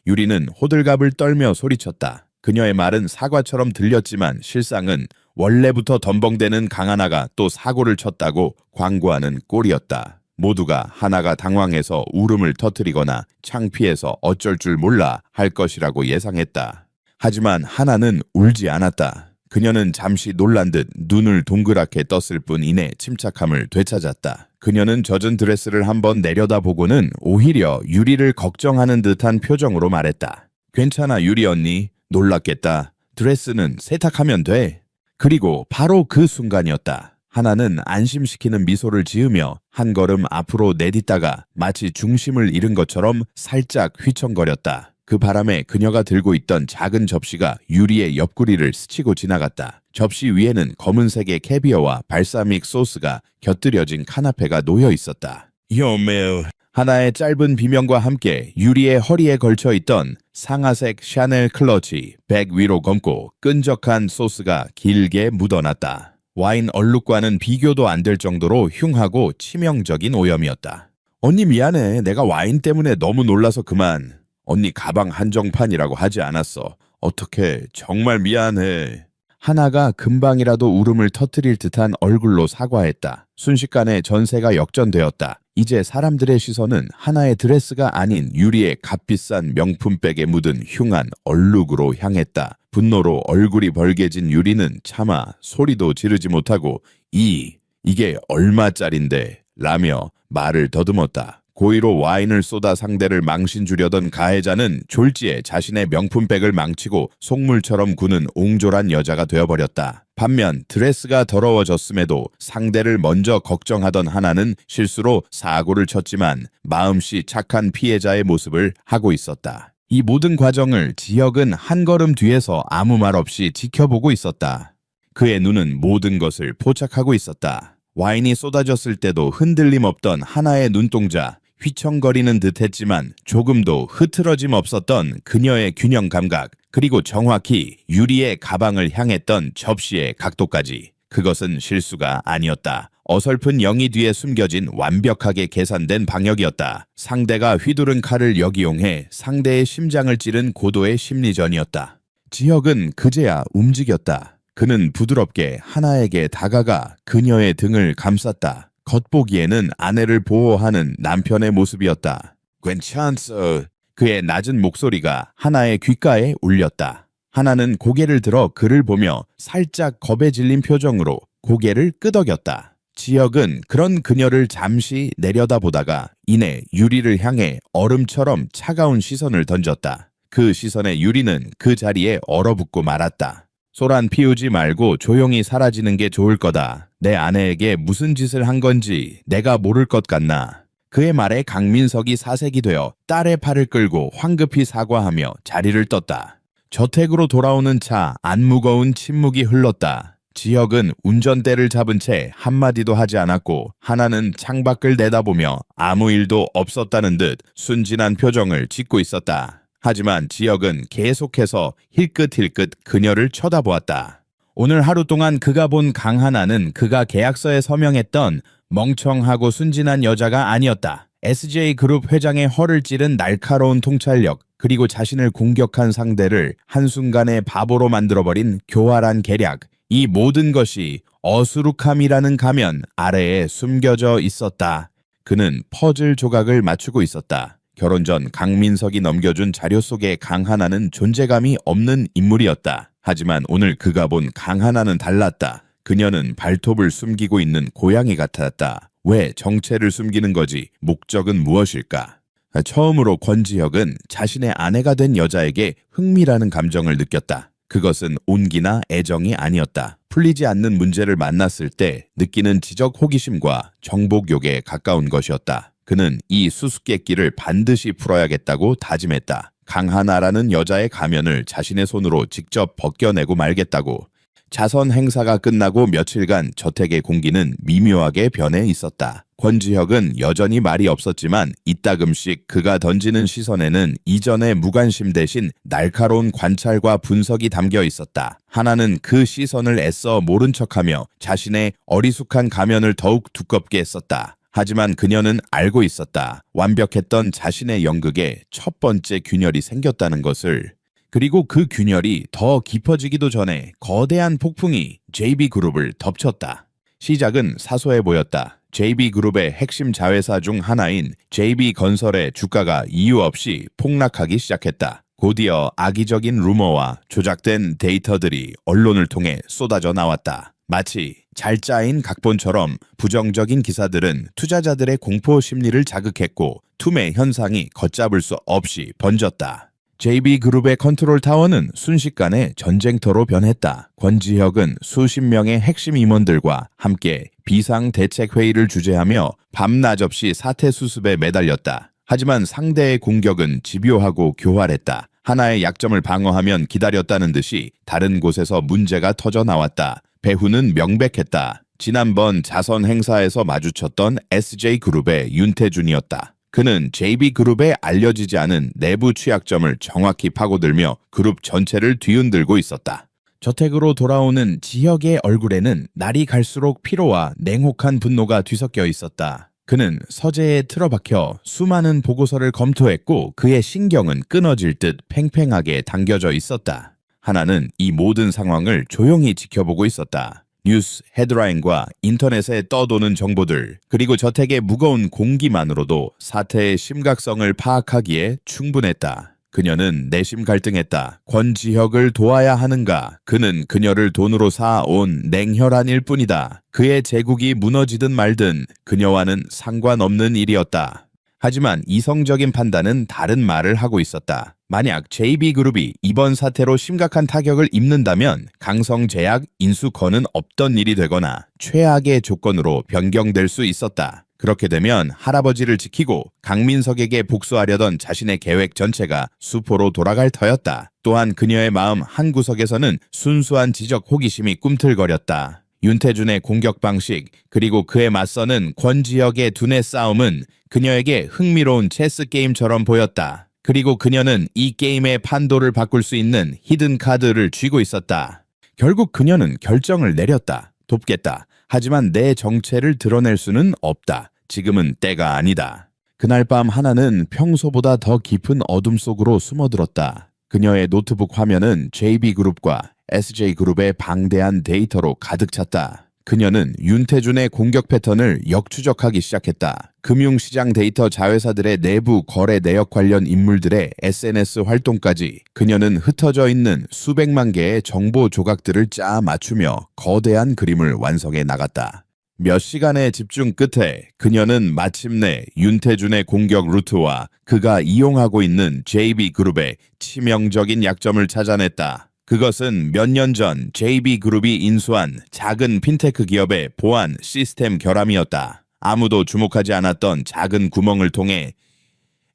유리는 호들갑을 떨며 소리쳤다. 그녀의 말은 사과처럼 들렸지만 실상은 원래부터 덤벙대는 강하나가 또 사고를 쳤다고 광고하는 꼴이었다. 모두가 하나가 당황해서 울음을 터뜨리거나 창피해서 어쩔 줄 몰라 할 것이라고 예상했다. 하지만 하나는 울지 않았다. 그녀는 잠시 놀란 듯 눈을 동그랗게 떴을 뿐 이내 침착함을 되찾았다. 그녀는 젖은 드레스를 한번 내려다보고는 오히려 유리를 걱정하는 듯한 표정으로 말했다. 괜찮아, 유리 언니. 놀랐겠다. 드레스는 세탁하면 돼. 그리고 바로 그 순간이었다. 하나는 안심시키는 미소를 지으며 한 걸음 앞으로 내딛다가 마치 중심을 잃은 것처럼 살짝 휘청거렸다. 그 바람에 그녀가 들고 있던 작은 접시가 유리의 옆구리를 스치고 지나갔다. 접시 위에는 검은색의 캐비어와 발사믹 소스가 곁들여진 카나페가 놓여 있었다. 요메우. 하나의 짧은 비명과 함께 유리의 허리에 걸쳐 있던 상아색 샤넬 클러치 백 위로 검고 끈적한 소스가 길게 묻어났다. 와인 얼룩과는 비교도 안 될 정도로 흉하고 치명적인 오염이었다. 언니 미안해. 내가 와인 때문에 너무 놀라서 그만. 언니 가방 한정판이라고 하지 않았어. 어떡해. 정말 미안해. 하나가 금방이라도 울음을 터뜨릴 듯한 얼굴로 사과했다. 순식간에 전세가 역전되었다. 이제 사람들의 시선은 하나의 드레스가 아닌 유리의 값비싼 명품백에 묻은 흉한 얼룩으로 향했다. 분노로 얼굴이 벌개진 유리는 차마 소리도 지르지 못하고 이게 얼마짜린데? 라며 말을 더듬었다. 고의로 와인을 쏟아 상대를 망신 주려던 가해자는 졸지에 자신의 명품백을 망치고 속물처럼 구는 옹졸한 여자가 되어버렸다. 반면 드레스가 더러워졌음에도 상대를 먼저 걱정하던 하나는 실수로 사고를 쳤지만 마음씨 착한 피해자의 모습을 하고 있었다. 이 모든 과정을 지혁은 한 걸음 뒤에서 아무 말 없이 지켜보고 있었다. 그의 눈은 모든 것을 포착하고 있었다. 와인이 쏟아졌을 때도 흔들림 없던 하나의 눈동자, 휘청거리는 듯했지만 조금도 흐트러짐 없었던 그녀의 균형 감각, 그리고 정확히 유리의 가방을 향했던 접시의 각도까지. 그것은 실수가 아니었다. 어설픈 영이 뒤에 숨겨진 완벽하게 계산된 방역이었다. 상대가 휘두른 칼을 역이용해 상대의 심장을 찌른 고도의 심리전이었다. 지혁은 그제야 움직였다. 그는 부드럽게 하나에게 다가가 그녀의 등을 감쌌다. 겉보기에는 아내를 보호하는 남편의 모습이었다. 괜찮소. 그의 낮은 목소리가 하나의 귓가에 울렸다. 하나는 고개를 들어 그를 보며 살짝 겁에 질린 표정으로 고개를 끄덕였다. 지혁은 그런 그녀를 잠시 내려다보다가 이내 유리를 향해 얼음처럼 차가운 시선을 던졌다. 그 시선에 유리는 그 자리에 얼어붙고 말았다. 소란 피우지 말고 조용히 사라지는 게 좋을 거다. 내 아내에게 무슨 짓을 한 건지 내가 모를 것 같나. 그의 말에 강민석이 사색이 되어 딸의 팔을 끌고 황급히 사과하며 자리를 떴다. 저택으로 돌아오는 차 안 무거운 침묵이 흘렀다. 지혁은 운전대를 잡은 채 한마디도 하지 않았고 하나는 창밖을 내다보며 아무 일도 없었다는 듯 순진한 표정을 짓고 있었다. 하지만 지혁은 계속해서 힐끗힐끗 그녀를 쳐다보았다. 오늘 하루 동안 그가 본 강하나는 그가 계약서에 서명했던 멍청하고 순진한 여자가 아니었다. SJ그룹 회장의 허를 찌른 날카로운 통찰력, 그리고 자신을 공격한 상대를 한순간에 바보로 만들어버린 교활한 계략, 이 모든 것이 어수룩함이라는 가면 아래에 숨겨져 있었다. 그는 퍼즐 조각을 맞추고 있었다. 결혼 전 강민석이 넘겨준 자료 속의 강하나는 존재감이 없는 인물이었다. 하지만 오늘 그가 본 강하나는 달랐다. 그녀는 발톱을 숨기고 있는 고양이 같았다. 왜 정체를 숨기는 거지? 목적은 무엇일까? 처음으로 권지혁은 자신의 아내가 된 여자에게 흥미라는 감정을 느꼈다. 그것은 온기나 애정이 아니었다. 풀리지 않는 문제를 만났을 때 느끼는 지적 호기심과 정복욕에 가까운 것이었다. 그는 이 수수께끼를 반드시 풀어야겠다고 다짐했다. 강하나라는 여자의 가면을 자신의 손으로 직접 벗겨내고 말겠다고. 자선 행사가 끝나고 며칠간 저택의 공기는 미묘하게 변해 있었다. 권지혁은 여전히 말이 없었지만 이따금씩 그가 던지는 시선에는 이전의 무관심 대신 날카로운 관찰과 분석이 담겨 있었다. 하나는 그 시선을 애써 모른 척하며 자신의 어리숙한 가면을 더욱 두껍게 했었다. 하지만 그녀는 알고 있었다. 완벽했던 자신의 연극에 첫 번째 균열이 생겼다는 것을. 그리고 그 균열이 더 깊어지기도 전에 거대한 폭풍이 JB그룹을 덮쳤다. 시작은 사소해 보였다. JB그룹의 핵심 자회사 중 하나인 JB건설의 주가가 이유 없이 폭락하기 시작했다. 곧이어 악의적인 루머와 조작된 데이터들이 언론을 통해 쏟아져 나왔다. 마치 잘 짜인 각본처럼 부정적인 기사들은 투자자들의 공포 심리를 자극했고 투매 현상이 걷잡을 수 없이 번졌다. JB그룹의 컨트롤 타워는 순식간에 전쟁터로 변했다. 권지혁은 수십 명의 핵심 임원들과 함께 비상대책회의를 주재하며 밤낮 없이 사태 수습에 매달렸다. 하지만 상대의 공격은 집요하고 교활했다. 하나의 약점을 방어하면 기다렸다는 듯이 다른 곳에서 문제가 터져 나왔다. 배후는 명백했다. 지난번 자선 행사에서 마주쳤던 SJ그룹의 윤태준이었다. 그는 JB그룹에 알려지지 않은 내부 취약점을 정확히 파고들며 그룹 전체를 뒤흔들고 있었다. 저택으로 돌아오는 지혁의 얼굴에는 날이 갈수록 피로와 냉혹한 분노가 뒤섞여 있었다. 그는 서재에 틀어박혀 수많은 보고서를 검토했고 그의 신경은 끊어질 듯 팽팽하게 당겨져 있었다. 하나는 이 모든 상황을 조용히 지켜보고 있었다. 뉴스 헤드라인과 인터넷에 떠도는 정보들, 그리고 저택의 무거운 공기만으로도 사태의 심각성을 파악하기에 충분했다. 그녀는 내심 갈등했다. 권지혁을 도와야 하는가? 그는 그녀를 돈으로 사온 냉혈한일 뿐이다. 그의 제국이 무너지든 말든 그녀와는 상관없는 일이었다. 하지만 이성적인 판단은 다른 말을 하고 있었다. 만약 JB그룹이 이번 사태로 심각한 타격을 입는다면 강성제약 인수건은 없던 일이 되거나 최악의 조건으로 변경될 수 있었다. 그렇게 되면 할아버지를 지키고 강민석에게 복수하려던 자신의 계획 전체가 수포로 돌아갈 터였다. 또한 그녀의 마음 한구석에서는 순수한 지적 호기심이 꿈틀거렸다. 윤태준의 공격 방식, 그리고 그에 맞서는 권지혁의 두뇌 싸움은 그녀에게 흥미로운 체스 게임처럼 보였다. 그리고 그녀는 이 게임의 판도를 바꿀 수 있는 히든 카드를 쥐고 있었다. 결국 그녀는 결정을 내렸다. 돕겠다. 하지만 내 정체를 드러낼 수는 없다. 지금은 때가 아니다. 그날 밤 하나는 평소보다 더 깊은 어둠 속으로 숨어들었다. 그녀의 노트북 화면은 JB그룹과 SJ그룹의 방대한 데이터로 가득 찼다. 그녀는 윤태준의 공격 패턴을 역추적하기 시작했다. 금융시장 데이터 자회사들의 내부 거래 내역 관련 인물들의 SNS 활동까지 그녀는 흩어져 있는 수백만 개의 정보 조각들을 짜 맞추며 거대한 그림을 완성해 나갔다. 몇 시간의 집중 끝에 그녀는 마침내 윤태준의 공격 루트와 그가 이용하고 있는 JB그룹의 치명적인 약점을 찾아냈다. 그것은 몇 년 전 JB그룹이 인수한 작은 핀테크 기업의 보안 시스템 결함이었다. 아무도 주목하지 않았던 작은 구멍을 통해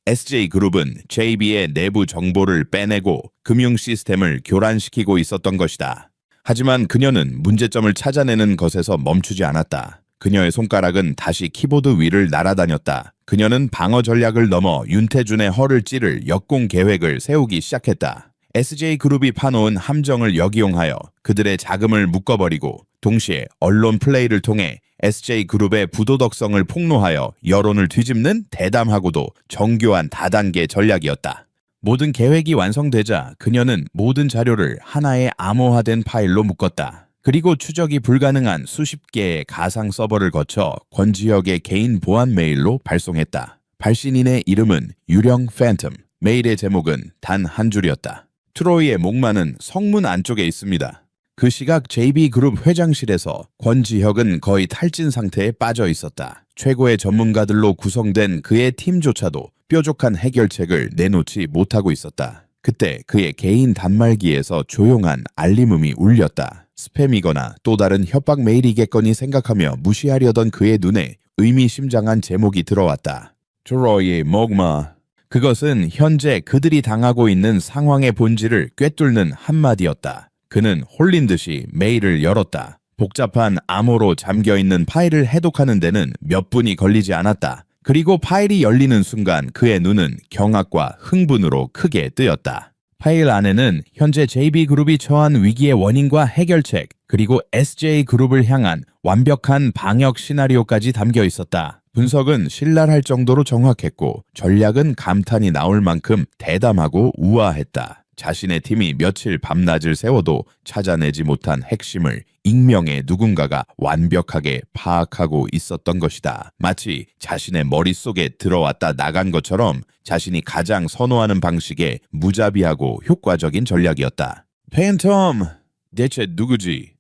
SJ그룹은 JB의 내부 정보를 빼내고 금융 시스템을 교란시키고 있었던 것이다. 하지만 그녀는 문제점을 찾아내는 것에서 멈추지 않았다. 그녀의 손가락은 다시 키보드 위를 날아다녔다. 그녀는 방어 전략을 넘어 윤태준의 허를 찌를 역공 계획을 세우기 시작했다. SJ그룹이 파놓은 함정을 역이용하여 그들의 자금을 묶어버리고 동시에 언론 플레이를 통해 SJ그룹의 부도덕성을 폭로하여 여론을 뒤집는 대담하고도 정교한 다단계 전략이었다. 모든 계획이 완성되자 그녀는 모든 자료를 하나의 암호화된 파일로 묶었다. 그리고 추적이 불가능한 수십 개의 가상 서버를 거쳐 권지혁의 개인 보안 메일로 발송했다. 발신인의 이름은 유령 팬텀, 메일의 제목은 단 한 줄이었다. 트로이의 목마는 성문 안쪽에 있습니다. 그 시각 JB그룹 회장실에서 권지혁은 거의 탈진 상태에 빠져 있었다. 최고의 전문가들로 구성된 그의 팀조차도 뾰족한 해결책을 내놓지 못하고 있었다. 그때 그의 개인 단말기에서 조용한 알림음이 울렸다. 스팸이거나 또 다른 협박 메일이겠거니 생각하며 무시하려던 그의 눈에 의미심장한 제목이 들어왔다. 트로이의 목마. 그것은 현재 그들이 당하고 있는 상황의 본질을 꿰뚫는 한마디였다. 그는 홀린 듯이 메일을 열었다. 복잡한 암호로 잠겨있는 파일을 해독하는 데는 몇 분이 걸리지 않았다. 그리고 파일이 열리는 순간 그의 눈은 경악과 흥분으로 크게 뜨였다. 파일 안에는 현재 JB그룹이 처한 위기의 원인과 해결책, 그리고 SJ그룹을 향한 완벽한 방역 시나리오까지 담겨 있었다. 분석은 신랄할 정도로 정확했고 전략은 감탄이 나올 만큼 대담하고 우아했다. 자신의 팀이 며칠 밤낮을 새워도 찾아내지 못한 핵심을 익명의 누군가가 완벽하게 파악하고 있었던 것이다. 마치 자신의 머릿속에 들어왔다 나간 것처럼 자신이 가장 선호하는 방식의 무자비하고 효과적인 전략이었다. 팬텀, 대체 누구지?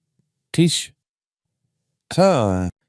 티쉬?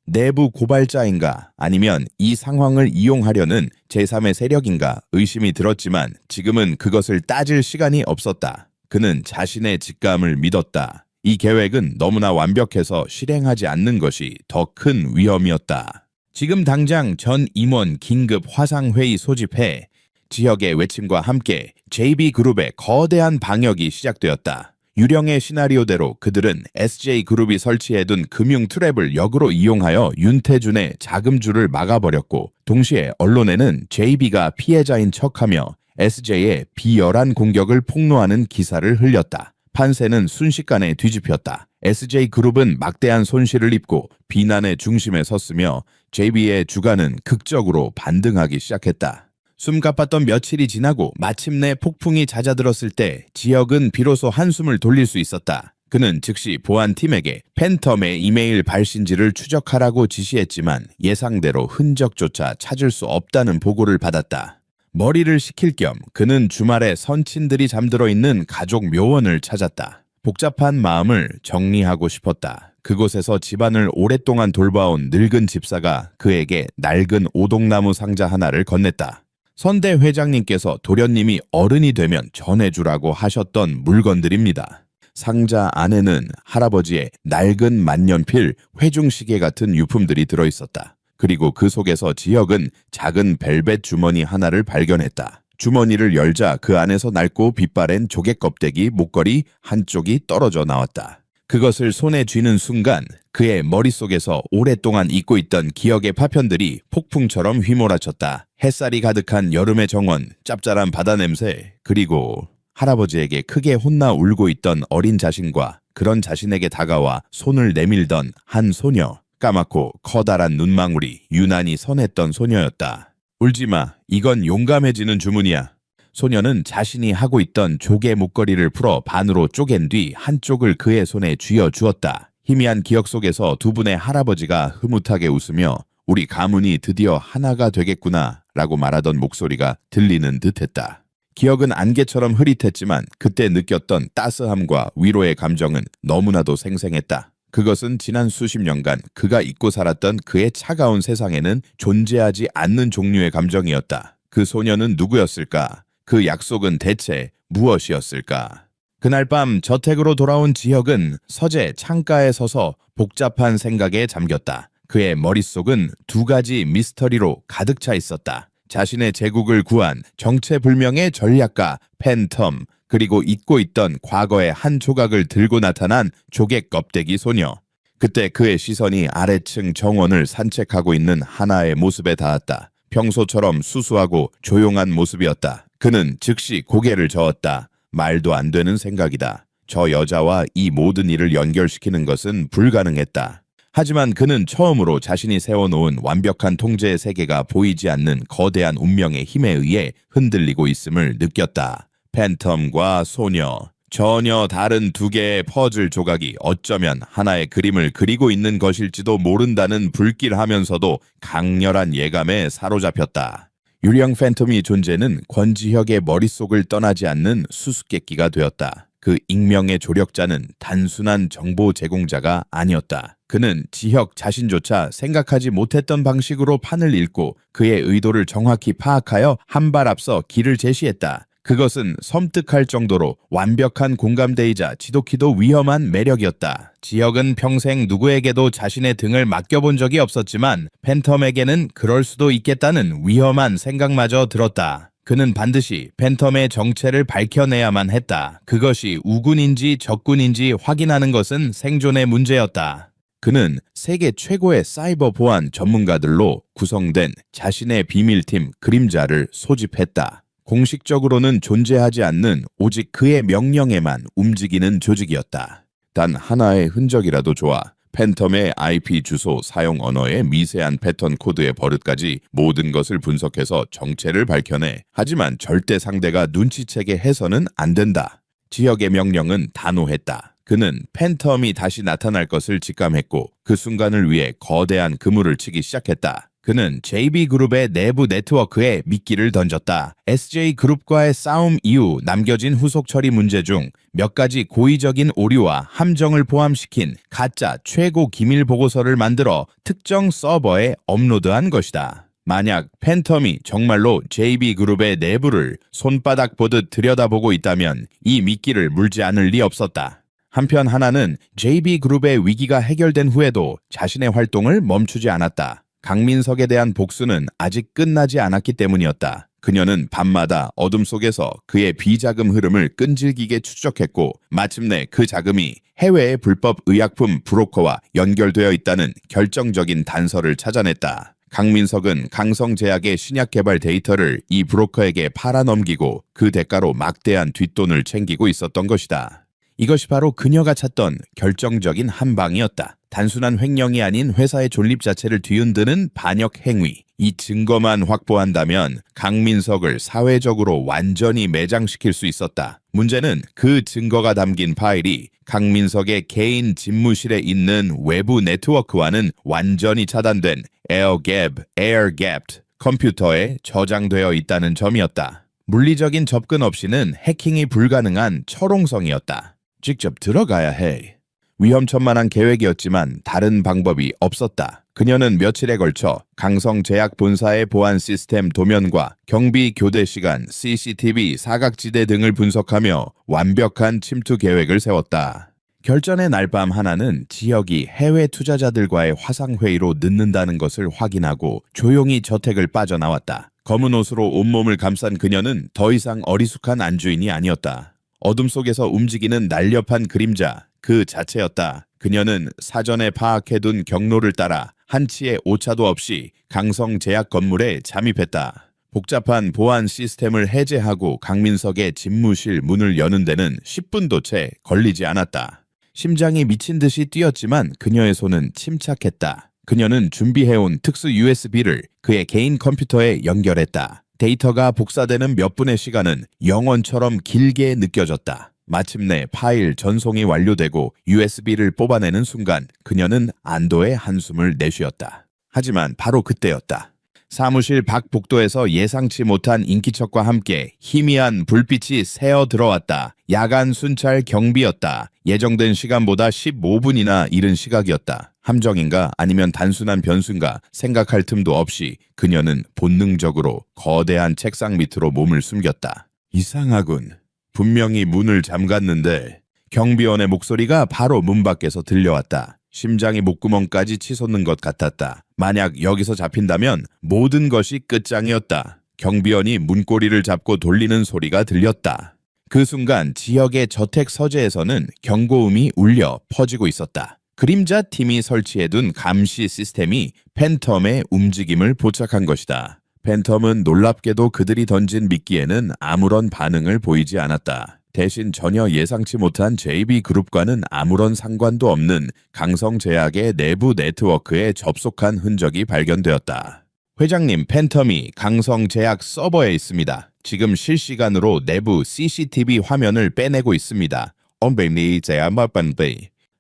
내부 고발자인가 아니면 이 상황을 이용하려는 제3의 세력인가 의심이 들었지만 지금은 그것을 따질 시간이 없었다. 그는 자신의 직감을 믿었다. 이 계획은 너무나 완벽해서 실행하지 않는 것이 더 큰 위험이었다. 지금 당장 전 임원 긴급 화상회의 소집해 지역의 외침과 함께 JB그룹의 거대한 방역이 시작되었다. 유령의 시나리오대로 그들은 SJ그룹이 설치해둔 금융 트랩을 역으로 이용하여 윤태준의 자금줄을 막아버렸고 동시에 언론에는 JB가 피해자인 척하며 SJ의 비열한 공격을 폭로하는 기사를 흘렸다. 판세는 순식간에 뒤집혔다. SJ그룹은 막대한 손실을 입고 비난의 중심에 섰으며 JB의 주가는 극적으로 반등하기 시작했다. 숨가빴던 며칠이 지나고 마침내 폭풍이 잦아들었을 때 지혁은 비로소 한숨을 돌릴 수 있었다. 그는 즉시 보안팀에게 팬텀의 이메일 발신지를 추적하라고 지시했지만 예상대로 흔적조차 찾을 수 없다는 보고를 받았다. 머리를 식힐 겸 그는 주말에 선친들이 잠들어 있는 가족 묘원을 찾았다. 복잡한 마음을 정리하고 싶었다. 그곳에서 집안을 오랫동안 돌봐온 늙은 집사가 그에게 낡은 오동나무 상자 하나를 건넸다. 선대 회장님께서 도련님이 어른이 되면 전해주라고 하셨던 물건들입니다. 상자 안에는 할아버지의 낡은 만년필, 회중시계 같은 유품들이 들어있었다. 그리고 그 속에서 지혁은 작은 벨벳 주머니 하나를 발견했다. 주머니를 열자 그 안에서 낡고 빛바랜 조개 껍데기 목걸이 한쪽이 떨어져 나왔다. 그것을 손에 쥐는 순간 그의 머릿속에서 오랫동안 잊고 있던 기억의 파편들이 폭풍처럼 휘몰아쳤다. 햇살이 가득한 여름의 정원, 짭짤한 바다 냄새, 그리고 할아버지에게 크게 혼나 울고 있던 어린 자신과 그런 자신에게 다가와 손을 내밀던 한 소녀, 까맣고 커다란 눈망울이 유난히 선했던 소녀였다. 울지마, 이건 용감해지는 주문이야. 소녀는 자신이 하고 있던 조개 목걸이를 풀어 반으로 쪼갠 뒤 한쪽을 그의 손에 쥐어 주었다. 희미한 기억 속에서 두 분의 할아버지가 흐뭇하게 웃으며 우리 가문이 드디어 하나가 되겠구나 라고 말하던 목소리가 들리는 듯했다. 기억은 안개처럼 흐릿했지만 그때 느꼈던 따스함과 위로의 감정은 너무나도 생생했다. 그것은 지난 수십 년간 그가 잊고 살았던 그의 차가운 세상에는 존재하지 않는 종류의 감정이었다. 그 소녀는 누구였을까? 그 약속은 대체 무엇이었을까? 그날 밤 저택으로 돌아온 지혁은 서재 창가에 서서 복잡한 생각에 잠겼다. 그의 머릿속은 두 가지 미스터리로 가득 차 있었다. 자신의 제국을 구한 정체불명의 전략가 팬텀, 그리고 잊고 있던 과거의 한 조각을 들고 나타난 조개 껍데기 소녀. 그때 그의 시선이 아래층 정원을 산책하고 있는 하나의 모습에 닿았다. 평소처럼 수수하고 조용한 모습이었다. 그는 즉시 고개를 저었다. 말도 안 되는 생각이다. 저 여자와 이 모든 일을 연결시키는 것은 불가능했다. 하지만 그는 처음으로 자신이 세워놓은 완벽한 통제의 세계가 보이지 않는 거대한 운명의 힘에 의해 흔들리고 있음을 느꼈다. 팬텀과 소녀, 전혀 다른 두 개의 퍼즐 조각이 어쩌면 하나의 그림을 그리고 있는 것일지도 모른다는 불길하면서도 강렬한 예감에 사로잡혔다. 유령 팬텀의 존재는 권지혁의 머릿속을 떠나지 않는 수수께끼가 되었다. 그 익명의 조력자는 단순한 정보 제공자가 아니었다. 그는 지혁 자신조차 생각하지 못했던 방식으로 판을 읽고 그의 의도를 정확히 파악하여 한 발 앞서 길을 제시했다. 그것은 섬뜩할 정도로 완벽한 공감대이자 지독히도 위험한 매력이었다. 지혁은 평생 누구에게도 자신의 등을 맡겨본 적이 없었지만 팬텀에게는 그럴 수도 있겠다는 위험한 생각마저 들었다. 그는 반드시 팬텀의 정체를 밝혀내야만 했다. 그것이 우군인지 적군인지 확인하는 것은 생존의 문제였다. 그는 세계 최고의 사이버 보안 전문가들로 구성된 자신의 비밀팀 그림자를 소집했다. 공식적으로는 존재하지 않는 오직 그의 명령에만 움직이는 조직이었다. 단 하나의 흔적이라도 좋아. 팬텀의 IP 주소 사용 언어의 미세한 패턴 코드의 버릇까지 모든 것을 분석해서 정체를 밝혀내. 하지만 절대 상대가 눈치채게 해서는 안 된다. 지역의 명령은 단호했다. 그는 팬텀이 다시 나타날 것을 직감했고 그 순간을 위해 거대한 그물을 치기 시작했다. 그는 JB그룹의 내부 네트워크에 미끼를 던졌다. SJ그룹과의 싸움 이후 남겨진 후속 처리 문제 중 몇 가지 고의적인 오류와 함정을 포함시킨 가짜 최고 기밀 보고서를 만들어 특정 서버에 업로드한 것이다. 만약 팬텀이 정말로 JB그룹의 내부를 손바닥 보듯 들여다보고 있다면 이 미끼를 물지 않을 리 없었다. 한편 하나는 JB그룹의 위기가 해결된 후에도 자신의 활동을 멈추지 않았다. 강민석에 대한 복수는 아직 끝나지 않았기 때문이었다. 그녀는 밤마다 어둠 속에서 그의 비자금 흐름을 끈질기게 추적했고 마침내 그 자금이 해외의 불법 의약품 브로커와 연결되어 있다는 결정적인 단서를 찾아냈다. 강민석은 강성제약의 신약 개발 데이터를 이 브로커에게 팔아넘기고 그 대가로 막대한 뒷돈을 챙기고 있었던 것이다. 이것이 바로 그녀가 찾던 결정적인 한 방이었다. 단순한 횡령이 아닌 회사의 존립 자체를 뒤흔드는 반역 행위. 이 증거만 확보한다면 강민석을 사회적으로 완전히 매장시킬 수 있었다. 문제는 그 증거가 담긴 파일이 강민석의 개인 집무실에 있는 외부 네트워크와는 완전히 차단된 air-gapped 컴퓨터에 저장되어 있다는 점이었다. 물리적인 접근 없이는 해킹이 불가능한 철옹성이었다. 직접 들어가야 해. 위험천만한 계획이었지만 다른 방법이 없었다. 그녀는 며칠에 걸쳐 강성제약 본사의 보안 시스템 도면과 경비 교대 시간, CCTV 사각지대 등을 분석하며 완벽한 침투 계획을 세웠다. 결전의 날밤 하나는 지역이 해외 투자자들과의 화상회의로 늦는다는 것을 확인하고 조용히 저택을 빠져나왔다. 검은 옷으로 온몸을 감싼 그녀는 더 이상 어리숙한 안주인이 아니었다. 어둠 속에서 움직이는 날렵한 그림자, 그 자체였다. 그녀는 사전에 파악해둔 경로를 따라 한치의 오차도 없이 강성제약 건물에 잠입했다. 복잡한 보안 시스템을 해제하고 강민석의 집무실 문을 여는 데는 10분도 채 걸리지 않았다. 심장이 미친 듯이 뛰었지만 그녀의 손은 침착했다. 그녀는 준비해온 특수 USB를 그의 개인 컴퓨터에 연결했다. 데이터가 복사되는 몇 분의 시간은 영원처럼 길게 느껴졌다. 마침내 파일 전송이 완료되고 USB를 뽑아내는 순간 그녀는 안도의 한숨을 내쉬었다. 하지만 바로 그때였다. 사무실 밖 복도에서 예상치 못한 인기척과 함께 희미한 불빛이 새어 들어왔다. 야간 순찰 경비였다. 예정된 시간보다 15분이나 이른 시각이었다. 함정인가 아니면 단순한 변수인가 생각할 틈도 없이 그녀는 본능적으로 거대한 책상 밑으로 몸을 숨겼다. 이상하군. 분명히 문을 잠갔는데 경비원의 목소리가 바로 문 밖에서 들려왔다. 심장이 목구멍까지 치솟는 것 같았다. 만약 여기서 잡힌다면 모든 것이 끝장이었다. 경비원이 문고리를 잡고 돌리는 소리가 들렸다. 그 순간 지역의 저택 서재에서는 경고음이 울려 퍼지고 있었다. 그림자 팀이 설치해둔 감시 시스템이 팬텀의 움직임을 포착한 것이다. 팬텀은 놀랍게도 그들이 던진 미끼에는 아무런 반응을 보이지 않았다. 대신 전혀 예상치 못한 JB그룹과는 아무런 상관도 없는 강성제약의 내부 네트워크에 접속한 흔적이 발견되었다. 회장님, 팬텀이 강성제약 서버에 있습니다. 지금 실시간으로 내부 CCTV 화면을 빼내고 있습니다.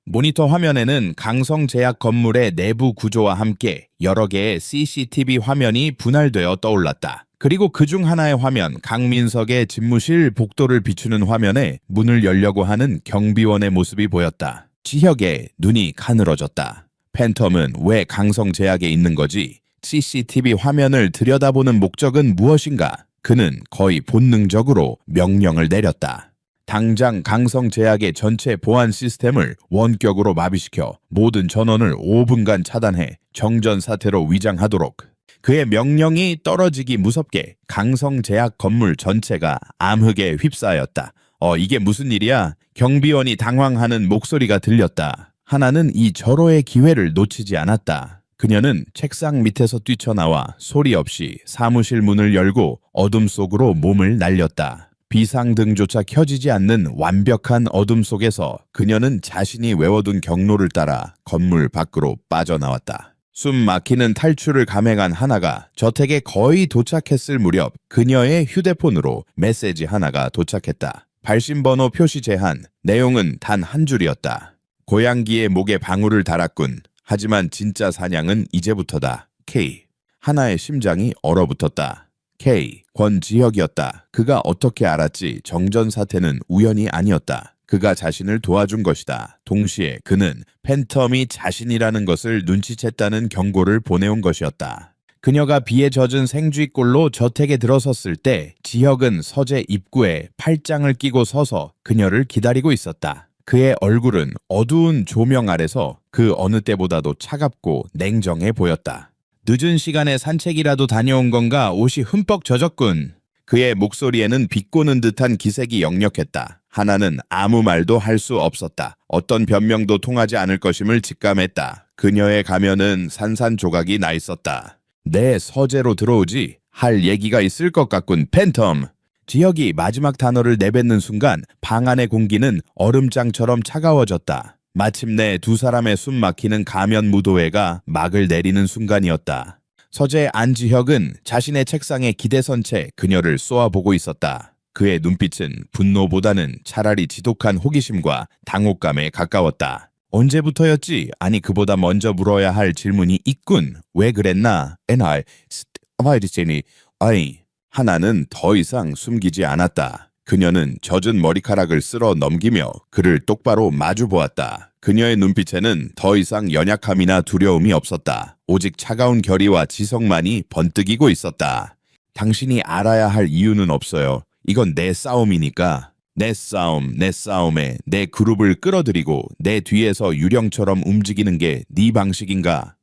모니터 화면에는 강성제약 건물의 내부 구조와 함께 여러 개의 CCTV 화면이 분할되어 떠올랐다. 그리고 그중 하나의 화면, 강민석의 집무실 복도를 비추는 화면에 문을 열려고 하는 경비원의 모습이 보였다. 지혁의 눈이 가늘어졌다. 팬텀은 왜 강성제약에 있는 거지? CCTV 화면을 들여다보는 목적은 무엇인가? 그는 거의 본능적으로 명령을 내렸다. 당장 강성제약의 전체 보안 시스템을 원격으로 마비시켜 모든 전원을 5분간 차단해 정전 사태로 위장하도록. 그의 명령이 떨어지기 무섭게 강성제약 건물 전체가 암흑에 휩싸였다. 이게 무슨 일이야? 경비원이 당황하는 목소리가 들렸다. 하나는 이 절호의 기회를 놓치지 않았다. 그녀는 책상 밑에서 뛰쳐나와 소리 없이 사무실 문을 열고 어둠 속으로 몸을 날렸다. 비상등조차 켜지지 않는 완벽한 어둠 속에서 그녀는 자신이 외워둔 경로를 따라 건물 밖으로 빠져나왔다. 숨 막히는 탈출을 감행한 하나가 저택에 거의 도착했을 무렵 그녀의 휴대폰으로 메시지 하나가 도착했다. 발신번호 표시 제한, 내용은 단 한 줄이었다. 고양기의 목에 방울을 달았군. 하지만 진짜 사냥은 이제부터다. K. 하나의 심장이 얼어붙었다. K. 권지혁이었다. 그가 어떻게 알았지? 정전 사태는 우연이 아니었다. 그가 자신을 도와준 것이다. 동시에 그는 팬텀이 자신이라는 것을 눈치챘다는 경고를 보내온 것이었다. 그녀가 비에 젖은 생쥐꼴로 저택에 들어섰을 때 지혁은 서재 입구에 팔짱을 끼고 서서 그녀를 기다리고 있었다. 그의 얼굴은 어두운 조명 아래서 그 어느 때보다도 차갑고 냉정해 보였다. 늦은 시간에 산책이라도 다녀온 건가? 옷이 흠뻑 젖었군. 그의 목소리에는 비꼬는 듯한 기색이 역력했다. 하나는 아무 말도 할 수 없었다. 어떤 변명도 통하지 않을 것임을 직감했다. 그녀의 가면은 산산조각이 나 있었다. 내 서재로 들어오지? 할 얘기가 있을 것 같군, 팬텀. 지혁이 마지막 단어를 내뱉는 순간 방 안의 공기는 얼음장처럼 차가워졌다. 마침내 두 사람의 숨 막히는 가면 무도회가 막을 내리는 순간이었다. 서재 안지혁은 자신의 책상에 기대선 채 그녀를 쏘아보고 있었다. 그의 눈빛은 분노보다는 차라리 지독한 호기심과 당혹감에 가까웠다. 언제부터였지? 아니, 그보다 먼저 물어야 할 질문이 있군. 왜 그랬나? 하나는 더 이상 숨기지 않았다. 그녀는 젖은 머리카락을 쓸어 넘기며 그를 똑바로 마주 보았다. 그녀의 눈빛에는 더 이상 연약함이나 두려움이 없었다. 오직 차가운 결의와 지성만이 번뜩이고 있었다. 당신이 알아야 할 이유는 없어요. 이건 내 싸움이니까. 내 싸움에 내 그룹을 끌어들이고 내 뒤에서 유령처럼 움직이는 게 네 방식인가?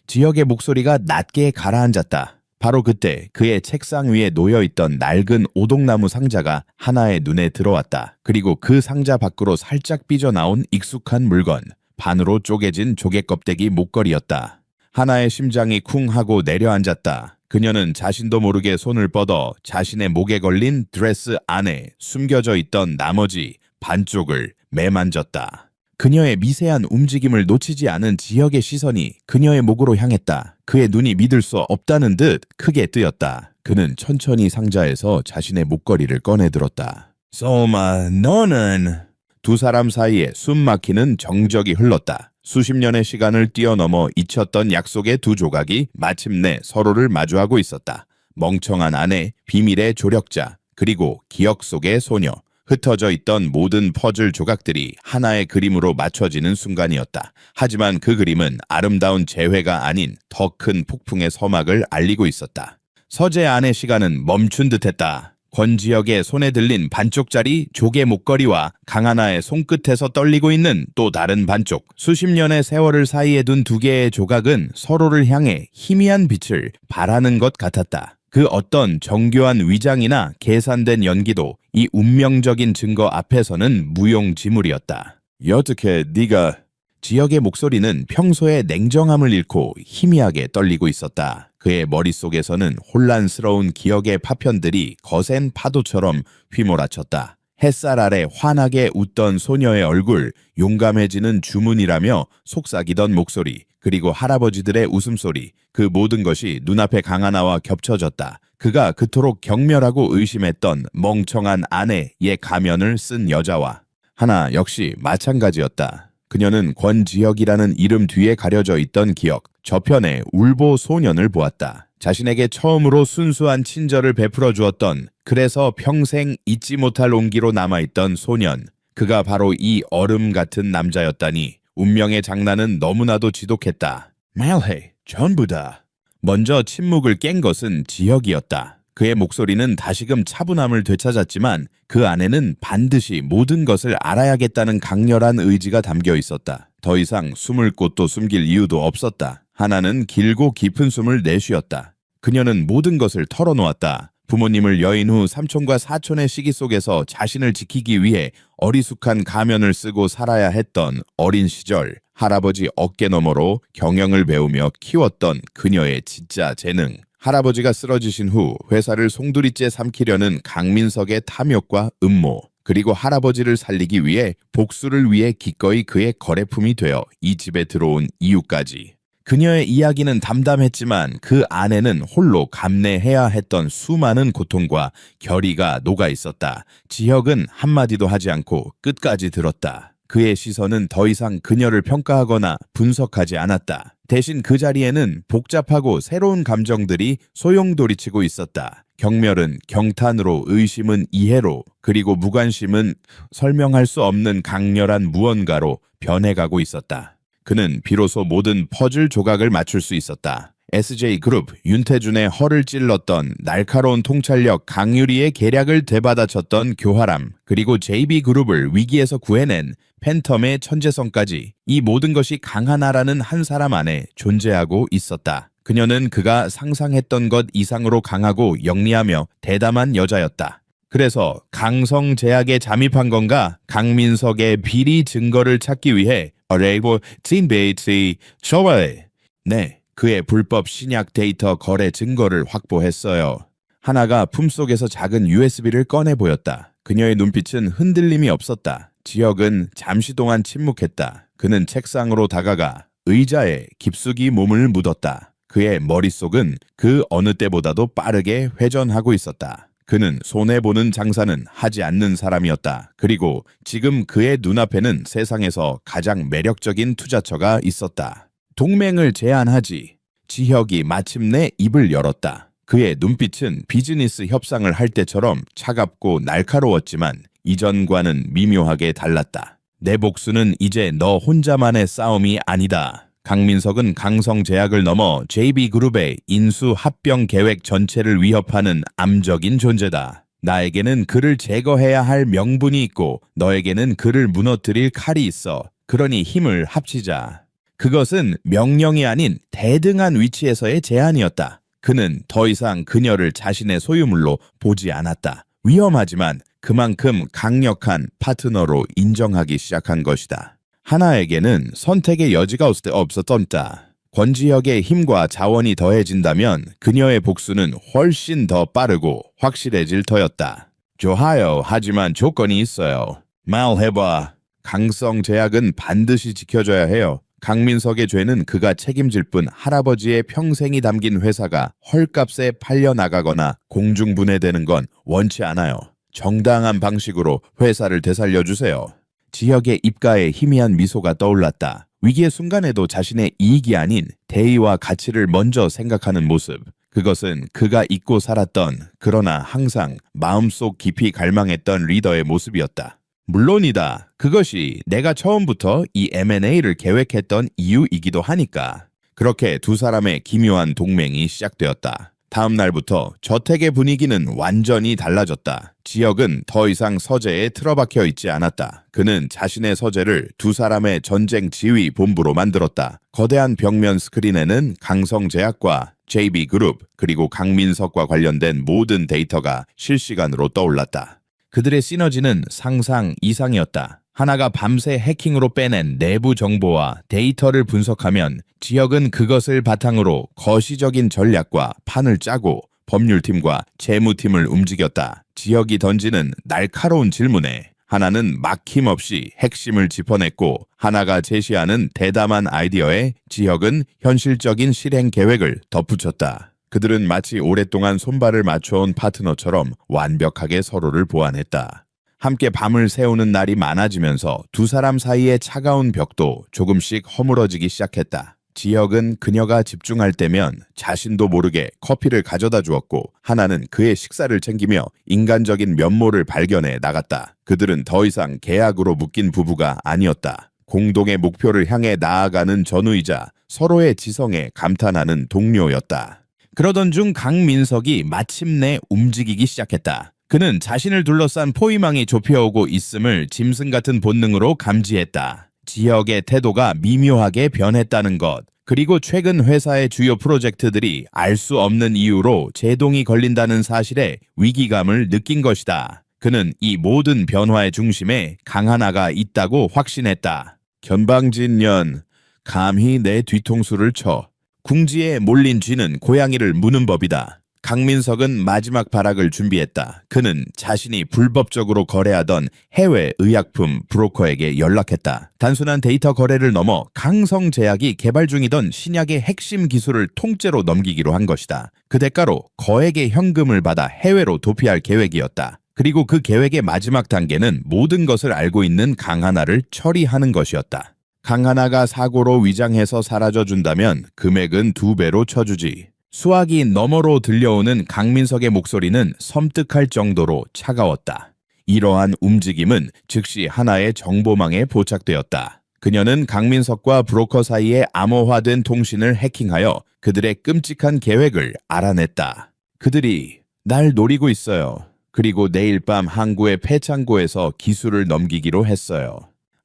지역의 목소리가 낮게 가라앉았다. 바로 그때 그의 책상 위에 놓여있던 낡은 오동나무 상자가 하나의 눈에 들어왔다. 그리고 그 상자 밖으로 살짝 삐져나온 익숙한 물건, 반으로 쪼개진 조개껍데기 목걸이였다. 하나의 심장이 쿵 하고 내려앉았다. 그녀는 자신도 모르게 손을 뻗어 자신의 목에 걸린 드레스 안에 숨겨져 있던 나머지 반쪽을 매만졌다. 그녀의 미세한 움직임을 놓치지 않은 지혁의 시선이 그녀의 목으로 향했다. 그의 눈이 믿을 수 없다는 듯 크게 뜨였다. 그는 천천히 상자에서 자신의 목걸이를 꺼내 들었다. 소마, 너는... 두 사람 사이에 숨 막히는 정적이 흘렀다. 수십 년의 시간을 뛰어넘어 잊혔던 약속의 두 조각이 마침내 서로를 마주하고 있었다. 멍청한 아내, 비밀의 조력자, 그리고 기억 속의 소녀. 흩어져 있던 모든 퍼즐 조각들이 하나의 그림으로 맞춰지는 순간이었다. 하지만 그 그림은 아름다운 재회가 아닌 더 큰 폭풍의 서막을 알리고 있었다. 서재 안의 시간은 멈춘 듯했다. 권지혁의 손에 들린 반쪽짜리 조개 목걸이와 강하나의 손끝에서 떨리고 있는 또 다른 반쪽. 수십 년의 세월을 사이에 둔 두 개의 조각은 서로를 향해 희미한 빛을 발하는 것 같았다. 그 어떤 정교한 위장이나 계산된 연기도 이 운명적인 증거 앞에서는 무용지물이었다. 여떻게 네가... 지혁의 목소리는 평소의 냉정함을 잃고 희미하게 떨리고 있었다. 그의 머릿속에서는 혼란스러운 기억의 파편들이 거센 파도처럼 휘몰아쳤다. 햇살 아래 환하게 웃던 소녀의 얼굴, 용감해지는 주문이라며 속삭이던 목소리, 그리고 할아버지들의 웃음소리, 그 모든 것이 눈앞에 강하나와 겹쳐졌다. 그가 그토록 경멸하고 의심했던 멍청한 아내의 가면을 쓴 여자와 하나 역시 마찬가지였다. 그녀는 권지혁이라는 이름 뒤에 가려져 있던 기억, 저편의 울보 소년을 보았다. 자신에게 처음으로 순수한 친절을 베풀어 주었던, 그래서 평생 잊지 못할 온기로 남아있던 소년. 그가 바로 이 얼음 같은 남자였다니. 운명의 장난은 너무나도 지독했다. 말해, 전부 다. 먼저 침묵을 깬 것은 지혁이었다. 그의 목소리는 다시금 차분함을 되찾았지만 그 안에는 반드시 모든 것을 알아야겠다는 강렬한 의지가 담겨 있었다. 더 이상 숨을 곳도 숨길 이유도 없었다. 하나는 길고 깊은 숨을 내쉬었다. 그녀는 모든 것을 털어놓았다. 부모님을 여인 후 삼촌과 사촌의 시기 속에서 자신을 지키기 위해 어리숙한 가면을 쓰고 살아야 했던 어린 시절, 할아버지 어깨너머로 경영을 배우며 키웠던 그녀의 진짜 재능. 할아버지가 쓰러지신 후 회사를 송두리째 삼키려는 강민석의 탐욕과 음모, 그리고 할아버지를 살리기 위해 복수를 위해 기꺼이 그의 거래품이 되어 이 집에 들어온 이유까지. 그녀의 이야기는 담담했지만 그 안에는 홀로 감내해야 했던 수많은 고통과 결의가 녹아 있었다. 지혁은 한마디도 하지 않고 끝까지 들었다. 그의 시선은 더 이상 그녀를 평가하거나 분석하지 않았다. 대신 그 자리에는 복잡하고 새로운 감정들이 소용돌이치고 있었다. 경멸은 경탄으로, 의심은 이해로, 그리고 무관심은 설명할 수 없는 강렬한 무언가로 변해가고 있었다. 그는 비로소 모든 퍼즐 조각을 맞출 수 있었다. SJ그룹, 윤태준의 허를 찔렀던 날카로운 통찰력 강유리의 계략을 되받아쳤던 교활함, 그리고 JB그룹을 위기에서 구해낸 팬텀의 천재성까지, 이 모든 것이 강하나라는 한 사람 안에 존재하고 있었다. 그녀는 그가 상상했던 것 이상으로 강하고 영리하며 대담한 여자였다. 그래서 강성제약에 잠입한 건가? 강민석의 비리 증거를 찾기 위해 레이버 틴베이트 좋아해. 네, 그의 불법 신약 데이터 거래 증거를 확보했어요. 하나가 품속에서 작은 USB를 꺼내 보였다. 그녀의 눈빛은 흔들림이 없었다. 지혁은 잠시 동안 침묵했다. 그는 책상으로 다가가 의자에 깊숙이 몸을 묻었다. 그의 머릿속은 그 어느 때보다도 빠르게 회전하고 있었다. 그는 손해보는 장사는 하지 않는 사람이었다. 그리고 지금 그의 눈앞에는 세상에서 가장 매력적인 투자처가 있었다. 동맹을 제안하지. 지혁이 마침내 입을 열었다. 그의 눈빛은 비즈니스 협상을 할 때처럼 차갑고 날카로웠지만 이전과는 미묘하게 달랐다. 내 복수는 이제 너 혼자만의 싸움이 아니다. 강민석은 강성제약을 넘어 JB그룹의 인수 합병 계획 전체를 위협하는 암적인 존재다. 나에게는 그를 제거해야 할 명분이 있고 너에게는 그를 무너뜨릴 칼이 있어. 그러니 힘을 합치자. 그것은 명령이 아닌 대등한 위치에서의 제안이었다. 그는 더 이상 그녀를 자신의 소유물로 보지 않았다. 위험하지만 그만큼 강력한 파트너로 인정하기 시작한 것이다. 하나에게는 선택의 여지가 없었던다. 권지혁의 힘과 자원이 더해진다면 그녀의 복수는 훨씬 더 빠르고 확실해질 터였다. 좋아요. 하지만 조건이 있어요. 말해봐. 강성제약은 반드시 지켜줘야 해요. 강민석의 죄는 그가 책임질 뿐 할아버지의 평생이 담긴 회사가 헐값에 팔려나가거나 공중분해되는 건 원치 않아요. 정당한 방식으로 회사를 되살려주세요. 지혁의 입가에 희미한 미소가 떠올랐다. 위기의 순간에도 자신의 이익이 아닌 대의와 가치를 먼저 생각하는 모습. 그것은 그가 잊고 살았던, 그러나 항상 마음속 깊이 갈망했던 리더의 모습이었다. 물론이다. 그것이 내가 처음부터 이 M&A를 계획했던 이유이기도 하니까. 그렇게 두 사람의 기묘한 동맹이 시작되었다. 다음 날부터 저택의 분위기는 완전히 달라졌다. 지혁은 더 이상 서재에 틀어박혀 있지 않았다. 그는 자신의 서재를 두 사람의 전쟁 지휘 본부로 만들었다. 거대한 벽면 스크린에는 강성제약과 JB그룹 그리고 강민석과 관련된 모든 데이터가 실시간으로 떠올랐다. 그들의 시너지는 상상 이상이었다. 하나가 밤새 해킹으로 빼낸 내부 정보와 데이터를 분석하면 지혁은 그것을 바탕으로 거시적인 전략과 판을 짜고 법률팀과 재무팀을 움직였다. 지혁이 던지는 날카로운 질문에 하나는 막힘없이 핵심을 짚어냈고 하나가 제시하는 대담한 아이디어에 지혁은 현실적인 실행 계획을 덧붙였다. 그들은 마치 오랫동안 손발을 맞춰온 파트너처럼 완벽하게 서로를 보완했다. 함께 밤을 새우는 날이 많아지면서 두 사람 사이의 차가운 벽도 조금씩 허물어지기 시작했다. 지혁은 그녀가 집중할 때면 자신도 모르게 커피를 가져다 주었고 하나는 그의 식사를 챙기며 인간적인 면모를 발견해 나갔다. 그들은 더 이상 계약으로 묶인 부부가 아니었다. 공동의 목표를 향해 나아가는 전우이자 서로의 지성에 감탄하는 동료였다. 그러던 중 강민석이 마침내 움직이기 시작했다. 그는 자신을 둘러싼 포위망이 좁혀오고 있음을 짐승 같은 본능으로 감지했다. 지역의 태도가 미묘하게 변했다는 것, 그리고 최근 회사의 주요 프로젝트들이 알 수 없는 이유로 제동이 걸린다는 사실에 위기감을 느낀 것이다. 그는 이 모든 변화의 중심에 강하나가 있다고 확신했다. 견방진년, 감히 내 뒤통수를 쳐. 궁지에 몰린 쥐는 고양이를 무는 법이다. 강민석은 마지막 발악을 준비했다. 그는 자신이 불법적으로 거래하던 해외 의약품 브로커에게 연락했다. 단순한 데이터 거래를 넘어 강성제약이 개발 중이던 신약의 핵심 기술을 통째로 넘기기로 한 것이다. 그 대가로 거액의 현금을 받아 해외로 도피할 계획이었다. 그리고 그 계획의 마지막 단계는 모든 것을 알고 있는 강하나를 처리하는 것이었다. 강하나가 사고로 위장해서 사라져준다면 금액은 2배로 쳐주지. 수화기 너머로 들려오는 강민석의 목소리는 섬뜩할 정도로 차가웠다. 이러한 움직임은 즉시 하나의 정보망에 포착되었다. 그녀는 강민석과 브로커 사이에 암호화된 통신을 해킹하여 그들의 끔찍한 계획을 알아냈다. 그들이 날 노리고 있어요. 그리고 내일 밤 항구의 폐창고에서 기술을 넘기기로 했어요.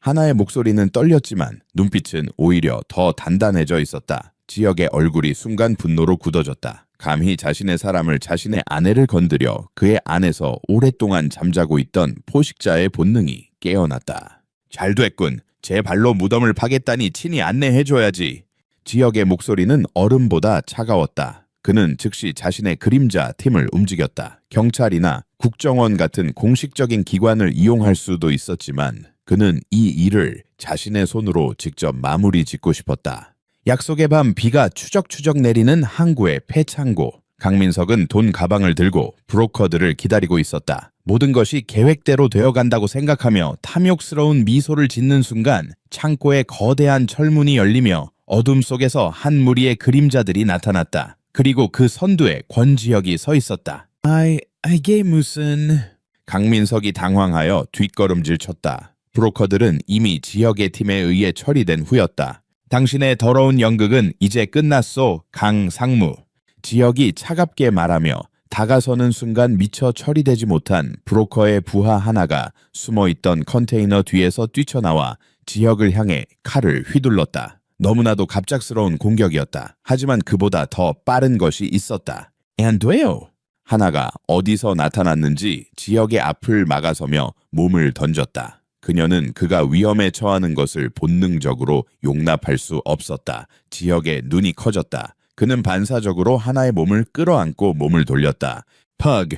하나의 목소리는 떨렸지만 눈빛은 오히려 더 단단해져 있었다. 지역의 얼굴이 순간 분노로 굳어졌다. 감히 자신의 사람을, 자신의 아내를 건드려 그의 안에서 오랫동안 잠자고 있던 포식자의 본능이 깨어났다. 잘 됐군. 제 발로 무덤을 파겠다니 친히 안내해줘야지. 지역의 목소리는 얼음보다 차가웠다. 그는 즉시 자신의 그림자 팀을 움직였다. 경찰이나 국정원 같은 공식적인 기관을 이용할 수도 있었지만 그는 이 일을 자신의 손으로 직접 마무리 짓고 싶었다. 약속의 밤 비가 추적추적 내리는 항구의 폐창고. 강민석은 돈 가방을 들고 브로커들을 기다리고 있었다. 모든 것이 계획대로 되어간다고 생각하며 탐욕스러운 미소를 짓는 순간 창고에 거대한 철문이 열리며 어둠 속에서 한 무리의 그림자들이 나타났다. 그리고 그 선두에 권지혁이 서 있었다. 이게 무슨... 강민석이 당황하여 뒷걸음질 쳤다. 브로커들은 이미 지혁의 팀에 의해 처리된 후였다. 당신의 더러운 연극은 이제 끝났소, 강상무. 지혁이 차갑게 말하며 다가서는 순간 미처 처리되지 못한 브로커의 부하 하나가 숨어있던 컨테이너 뒤에서 뛰쳐나와 지혁을 향해 칼을 휘둘렀다. 너무나도 갑작스러운 공격이었다. 하지만 그보다 더 빠른 것이 있었다. 안 돼요. 하나가 어디서 나타났는지 지혁의 앞을 막아서며 몸을 던졌다. 그녀는 그가 위험에 처하는 것을 본능적으로 용납할 수 없었다. 지혁의 눈이 커졌다. 그는 반사적으로 하나의 몸을 끌어안고 몸을 돌렸다. 퍽!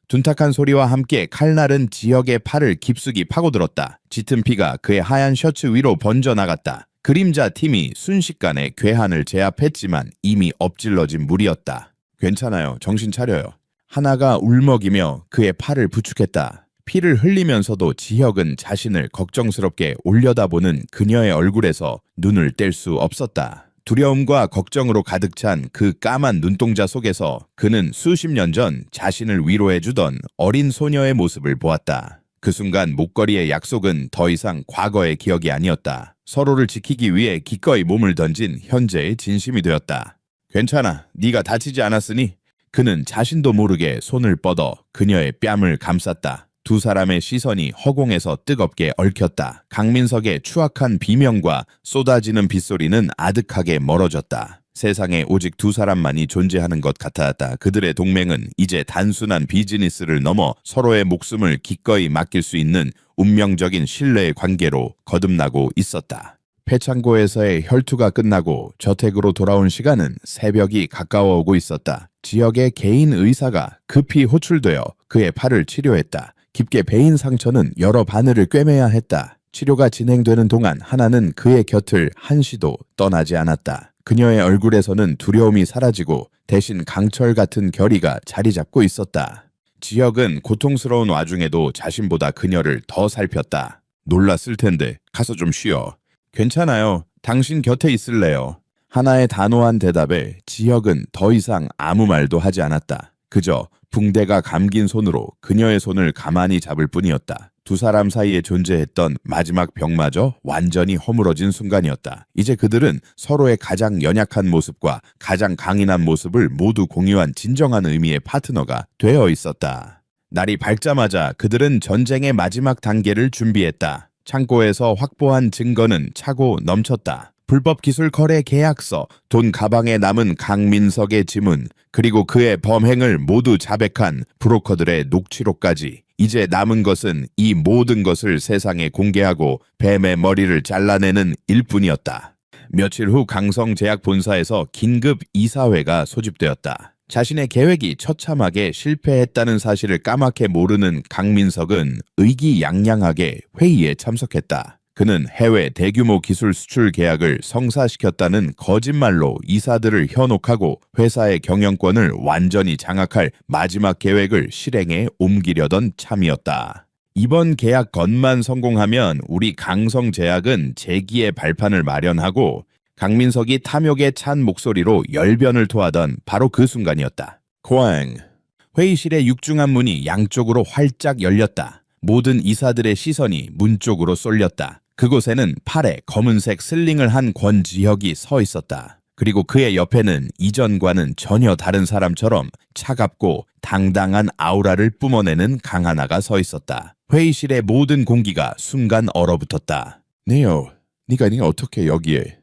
둔탁한 소리와 함께 칼날은 지혁의 팔을 깊숙이 파고들었다. 짙은 피가 그의 하얀 셔츠 위로 번져나갔다. 그림자 팀이 순식간에 괴한을 제압했지만 이미 엎질러진 물이었다. 괜찮아요. 정신 차려요. 하나가 울먹이며 그의 팔을 부축했다. 피를 흘리면서도 지혁은 자신을 걱정스럽게 올려다보는 그녀의 얼굴에서 눈을 뗄 수 없었다. 두려움과 걱정으로 가득 찬 그 까만 눈동자 속에서 그는 수십 년 전 자신을 위로해주던 어린 소녀의 모습을 보았다. 그 순간 목걸이의 약속은 더 이상 과거의 기억이 아니었다. 서로를 지키기 위해 기꺼이 몸을 던진 현재의 진심이 되었다. 괜찮아. 네가 다치지 않았으니. 그는 자신도 모르게 손을 뻗어 그녀의 뺨을 감쌌다. 두 사람의 시선이 허공에서 뜨겁게 얽혔다. 강민석의 추악한 비명과 쏟아지는 빗소리는 아득하게 멀어졌다. 세상에 오직 두 사람만이 존재하는 것 같았다. 그들의 동맹은 이제 단순한 비즈니스를 넘어 서로의 목숨을 기꺼이 맡길 수 있는 운명적인 신뢰의 관계로 거듭나고 있었다. 폐창고에서의 혈투가 끝나고 저택으로 돌아온 시간은 새벽이 가까워 오고 있었다. 지역의 개인 의사가 급히 호출되어 그의 팔을 치료했다. 깊게 베인 상처는 여러 바늘을 꿰매야 했다. 치료가 진행되는 동안 하나는 그의 곁을 한시도 떠나지 않았다. 그녀의 얼굴에서는 두려움이 사라지고 대신 강철 같은 결의가 자리 잡고 있었다. 지혁은 고통스러운 와중에도 자신보다 그녀를 더 살폈다. 놀랐을 텐데 가서 좀 쉬어. 괜찮아요. 당신 곁에 있을래요. 하나의 단호한 대답에 지혁은 더 이상 아무 말도 하지 않았다. 그저 붕대가 감긴 손으로 그녀의 손을 가만히 잡을 뿐이었다. 두 사람 사이에 존재했던 마지막 벽마저 완전히 허물어진 순간이었다. 이제 그들은 서로의 가장 연약한 모습과 가장 강인한 모습을 모두 공유한 진정한 의미의 파트너가 되어 있었다. 날이 밝자마자 그들은 전쟁의 마지막 단계를 준비했다. 창고에서 확보한 증거는 차고 넘쳤다. 불법 기술 거래 계약서, 돈 가방에 남은 강민석의 지문, 그리고 그의 범행을 모두 자백한 브로커들의 녹취록까지. 이제 남은 것은 이 모든 것을 세상에 공개하고 뱀의 머리를 잘라내는 일뿐이었다. 며칠 후 강성제약 본사에서 긴급 이사회가 소집되었다. 자신의 계획이 처참하게 실패했다는 사실을 까맣게 모르는 강민석은 의기양양하게 회의에 참석했다. 그는 해외 대규모 기술 수출 계약을 성사시켰다는 거짓말로 이사들을 현혹하고 회사의 경영권을 완전히 장악할 마지막 계획을 실행에 옮기려던 참이었다. 이번 계약 건만 성공하면 우리 강성제약은 재기의 발판을 마련하고 강민석이 탐욕에 찬 목소리로 열변을 토하던 바로 그 순간이었다. 쾅! 회의실의 육중한 문이 양쪽으로 활짝 열렸다. 모든 이사들의 시선이 문 쪽으로 쏠렸다. 그곳에는 팔에 검은색 슬링을 한 권지혁이 서 있었다. 그리고 그의 옆에는 이전과는 전혀 다른 사람처럼 차갑고 당당한 아우라를 뿜어내는 강하나가 서 있었다. 회의실의 모든 공기가 순간 얼어붙었다. 네요, 네가 어떻게 여기에?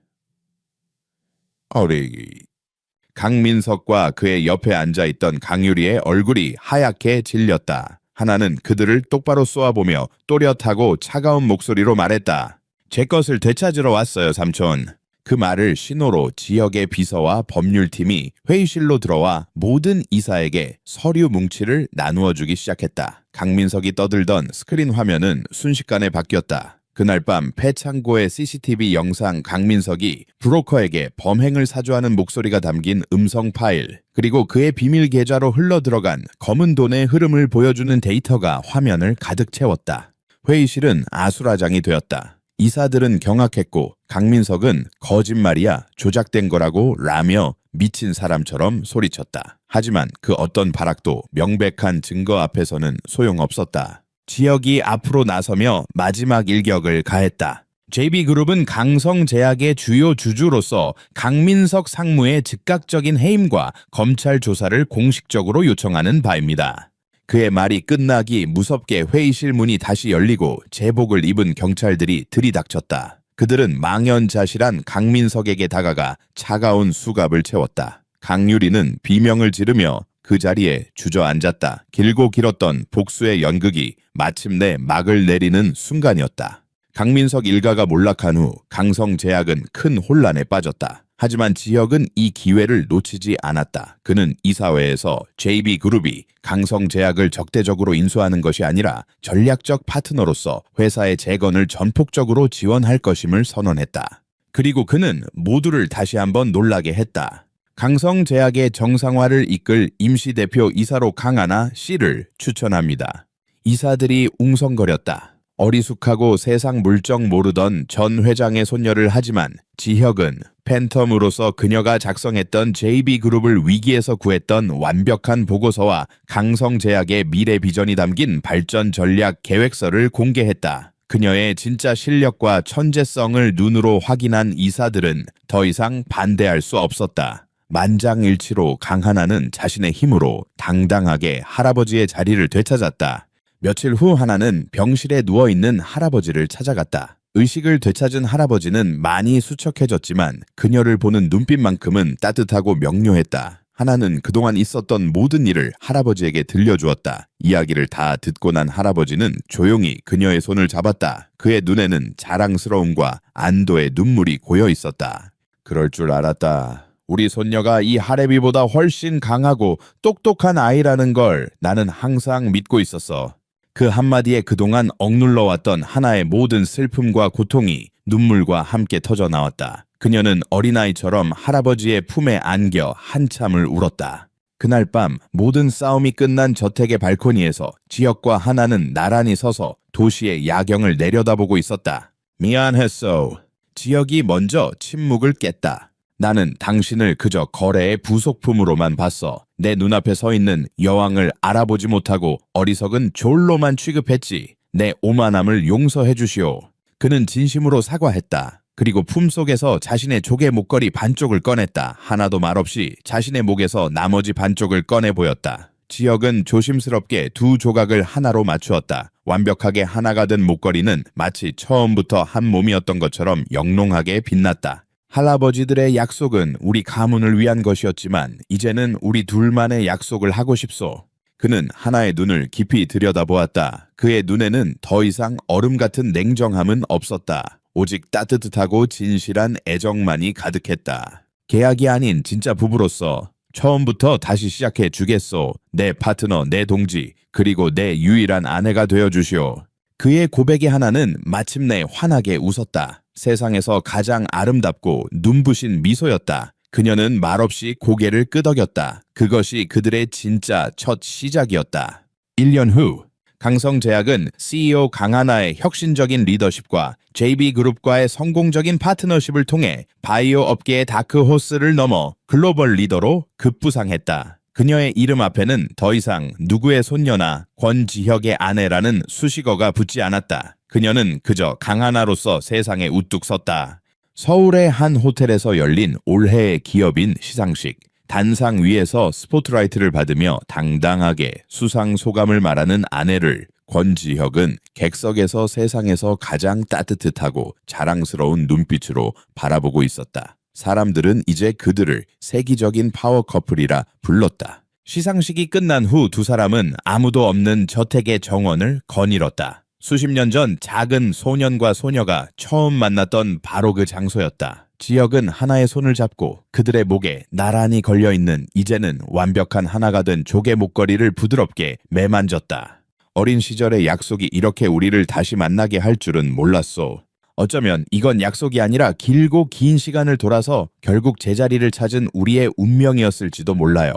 강민석과 그의 옆에 앉아있던 강유리의 얼굴이 하얗게 질렸다. 하나는 그들을 똑바로 쏘아보며 또렷하고 차가운 목소리로 말했다. 제 것을 되찾으러 왔어요, 삼촌. 그 말을 신호로 지역의 비서와 법률팀이 회의실로 들어와 모든 이사에게 서류 뭉치를 나누어 주기 시작했다. 강민석이 떠들던 스크린 화면은 순식간에 바뀌었다. 그날 밤 폐창고의 CCTV 영상 강민석이 브로커에게 범행을 사주하는 목소리가 담긴 음성 파일, 그리고 그의 비밀 계좌로 흘러들어간 검은 돈의 흐름을 보여주는 데이터가 화면을 가득 채웠다. 회의실은 아수라장이 되었다. 이사들은 경악했고 강민석은 거짓말이야, 조작된 거라고 라며 미친 사람처럼 소리쳤다. 하지만 그 어떤 발악도 명백한 증거 앞에서는 소용없었다. 지역이 앞으로 나서며 마지막 일격을 가했다. JB그룹은 강성제약의 주요 주주로서 강민석 상무의 즉각적인 해임과 검찰 조사를 공식적으로 요청하는 바입니다. 그의 말이 끝나기 무섭게 회의실 문이 다시 열리고 제복을 입은 경찰들이 들이닥쳤다. 그들은 망연자실한 강민석에게 다가가 차가운 수갑을 채웠다. 강유리는 비명을 지르며 그 자리에 주저앉았다. 길고 길었던 복수의 연극이 마침내 막을 내리는 순간이었다. 강민석 일가가 몰락한 후 강성제약은 큰 혼란에 빠졌다. 하지만 지혁은 이 기회를 놓치지 않았다. 그는 이사회에서 JB그룹이 강성제약을 적대적으로 인수하는 것이 아니라 전략적 파트너로서 회사의 재건을 전폭적으로 지원할 것임을 선언했다. 그리고 그는 모두를 다시 한번 놀라게 했다. 강성제약의 정상화를 이끌 임시대표 이사로 강하나 씨를 추천합니다. 이사들이 웅성거렸다. 어리숙하고 세상 물정 모르던 전 회장의 손녀를 하지만 지혁은 팬텀으로서 그녀가 작성했던 JB그룹을 위기에서 구했던 완벽한 보고서와 강성제약의 미래 비전이 담긴 발전 전략 계획서를 공개했다. 그녀의 진짜 실력과 천재성을 눈으로 확인한 이사들은 더 이상 반대할 수 없었다. 만장일치로 강하나는 자신의 힘으로 당당하게 할아버지의 자리를 되찾았다. 며칠 후 하나는 병실에 누워있는 할아버지를 찾아갔다. 의식을 되찾은 할아버지는 많이 수척해졌지만 그녀를 보는 눈빛만큼은 따뜻하고 명료했다. 하나는 그동안 있었던 모든 일을 할아버지에게 들려주었다. 이야기를 다 듣고 난 할아버지는 조용히 그녀의 손을 잡았다. 그의 눈에는 자랑스러움과 안도의 눈물이 고여 있었다. 그럴 줄 알았다. 우리 손녀가 이 하레비보다 훨씬 강하고 똑똑한 아이라는 걸 나는 항상 믿고 있었어. 그 한마디에 그동안 억눌러왔던 하나의 모든 슬픔과 고통이 눈물과 함께 터져 나왔다. 그녀는 어린아이처럼 할아버지의 품에 안겨 한참을 울었다. 그날 밤 모든 싸움이 끝난 저택의 발코니에서 지혁과 하나는 나란히 서서 도시의 야경을 내려다보고 있었다. 미안했어. 지혁이 먼저 침묵을 깼다. 나는 당신을 그저 거래의 부속품으로만 봤어. 내 눈앞에 서 있는 여왕을 알아보지 못하고 어리석은 졸로만 취급했지. 내 오만함을 용서해 주시오. 그는 진심으로 사과했다. 그리고 품속에서 자신의 조개 목걸이 반쪽을 꺼냈다. 하나도 말없이 자신의 목에서 나머지 반쪽을 꺼내 보였다. 지혁은 조심스럽게 두 조각을 하나로 맞추었다. 완벽하게 하나가 된 목걸이는 마치 처음부터 한 몸이었던 것처럼 영롱하게 빛났다. 할아버지들의 약속은 우리 가문을 위한 것이었지만 이제는 우리 둘만의 약속을 하고 싶소. 그는 하나의 눈을 깊이 들여다보았다. 그의 눈에는 더 이상 얼음 같은 냉정함은 없었다. 오직 따뜻하고 진실한 애정만이 가득했다. 계약이 아닌 진짜 부부로서 처음부터 다시 시작해 주겠소. 내 파트너, 내 동지, 그리고 내 유일한 아내가 되어주시오. 그의 고백의 하나는 마침내 환하게 웃었다. 세상에서 가장 아름답고 눈부신 미소였다. 그녀는 말없이 고개를 끄덕였다. 그것이 그들의 진짜 첫 시작이었다. 1년 후 강성제약은 CEO 강하나의 혁신적인 리더십과 JB그룹과의 성공적인 파트너십을 통해 바이오 업계의 다크호스를 넘어 글로벌 리더로 급부상했다. 그녀의 이름 앞에는 더 이상 누구의 손녀나 권지혁의 아내라는 수식어가 붙지 않았다. 그녀는 그저 강하나로서 세상에 우뚝 섰다. 서울의 한 호텔에서 열린 올해의 기업인 시상식. 단상 위에서 스포트라이트를 받으며 당당하게 수상 소감을 말하는 아내를 권지혁은 객석에서 세상에서 가장 따뜻하고 자랑스러운 눈빛으로 바라보고 있었다. 사람들은 이제 그들을 세기적인 파워 커플이라 불렀다. 시상식이 끝난 후 두 사람은 아무도 없는 저택의 정원을 거닐었다. 수십 년 전 작은 소년과 소녀가 처음 만났던 바로 그 장소였다. 지혁은 하나의 손을 잡고 그들의 목에 나란히 걸려있는 이제는 완벽한 하나가 된 조개 목걸이를 부드럽게 매만졌다. 어린 시절의 약속이 이렇게 우리를 다시 만나게 할 줄은 몰랐소. 어쩌면 이건 약속이 아니라 길고 긴 시간을 돌아서 결국 제자리를 찾은 우리의 운명이었을지도 몰라요.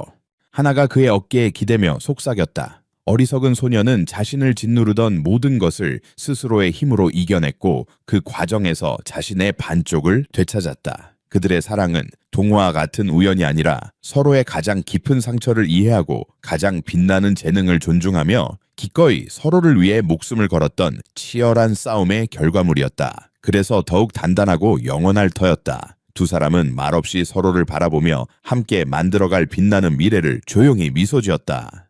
하나가 그의 어깨에 기대며 속삭였다. 어리석은 소녀는 자신을 짓누르던 모든 것을 스스로의 힘으로 이겨냈고 그 과정에서 자신의 반쪽을 되찾았다. 그들의 사랑은 동화와 같은 우연이 아니라 서로의 가장 깊은 상처를 이해하고 가장 빛나는 재능을 존중하며 기꺼이 서로를 위해 목숨을 걸었던 치열한 싸움의 결과물이었다. 그래서 더욱 단단하고 영원할 터였다. 두 사람은 말없이 서로를 바라보며 함께 만들어갈 빛나는 미래를 조용히 미소 지었다.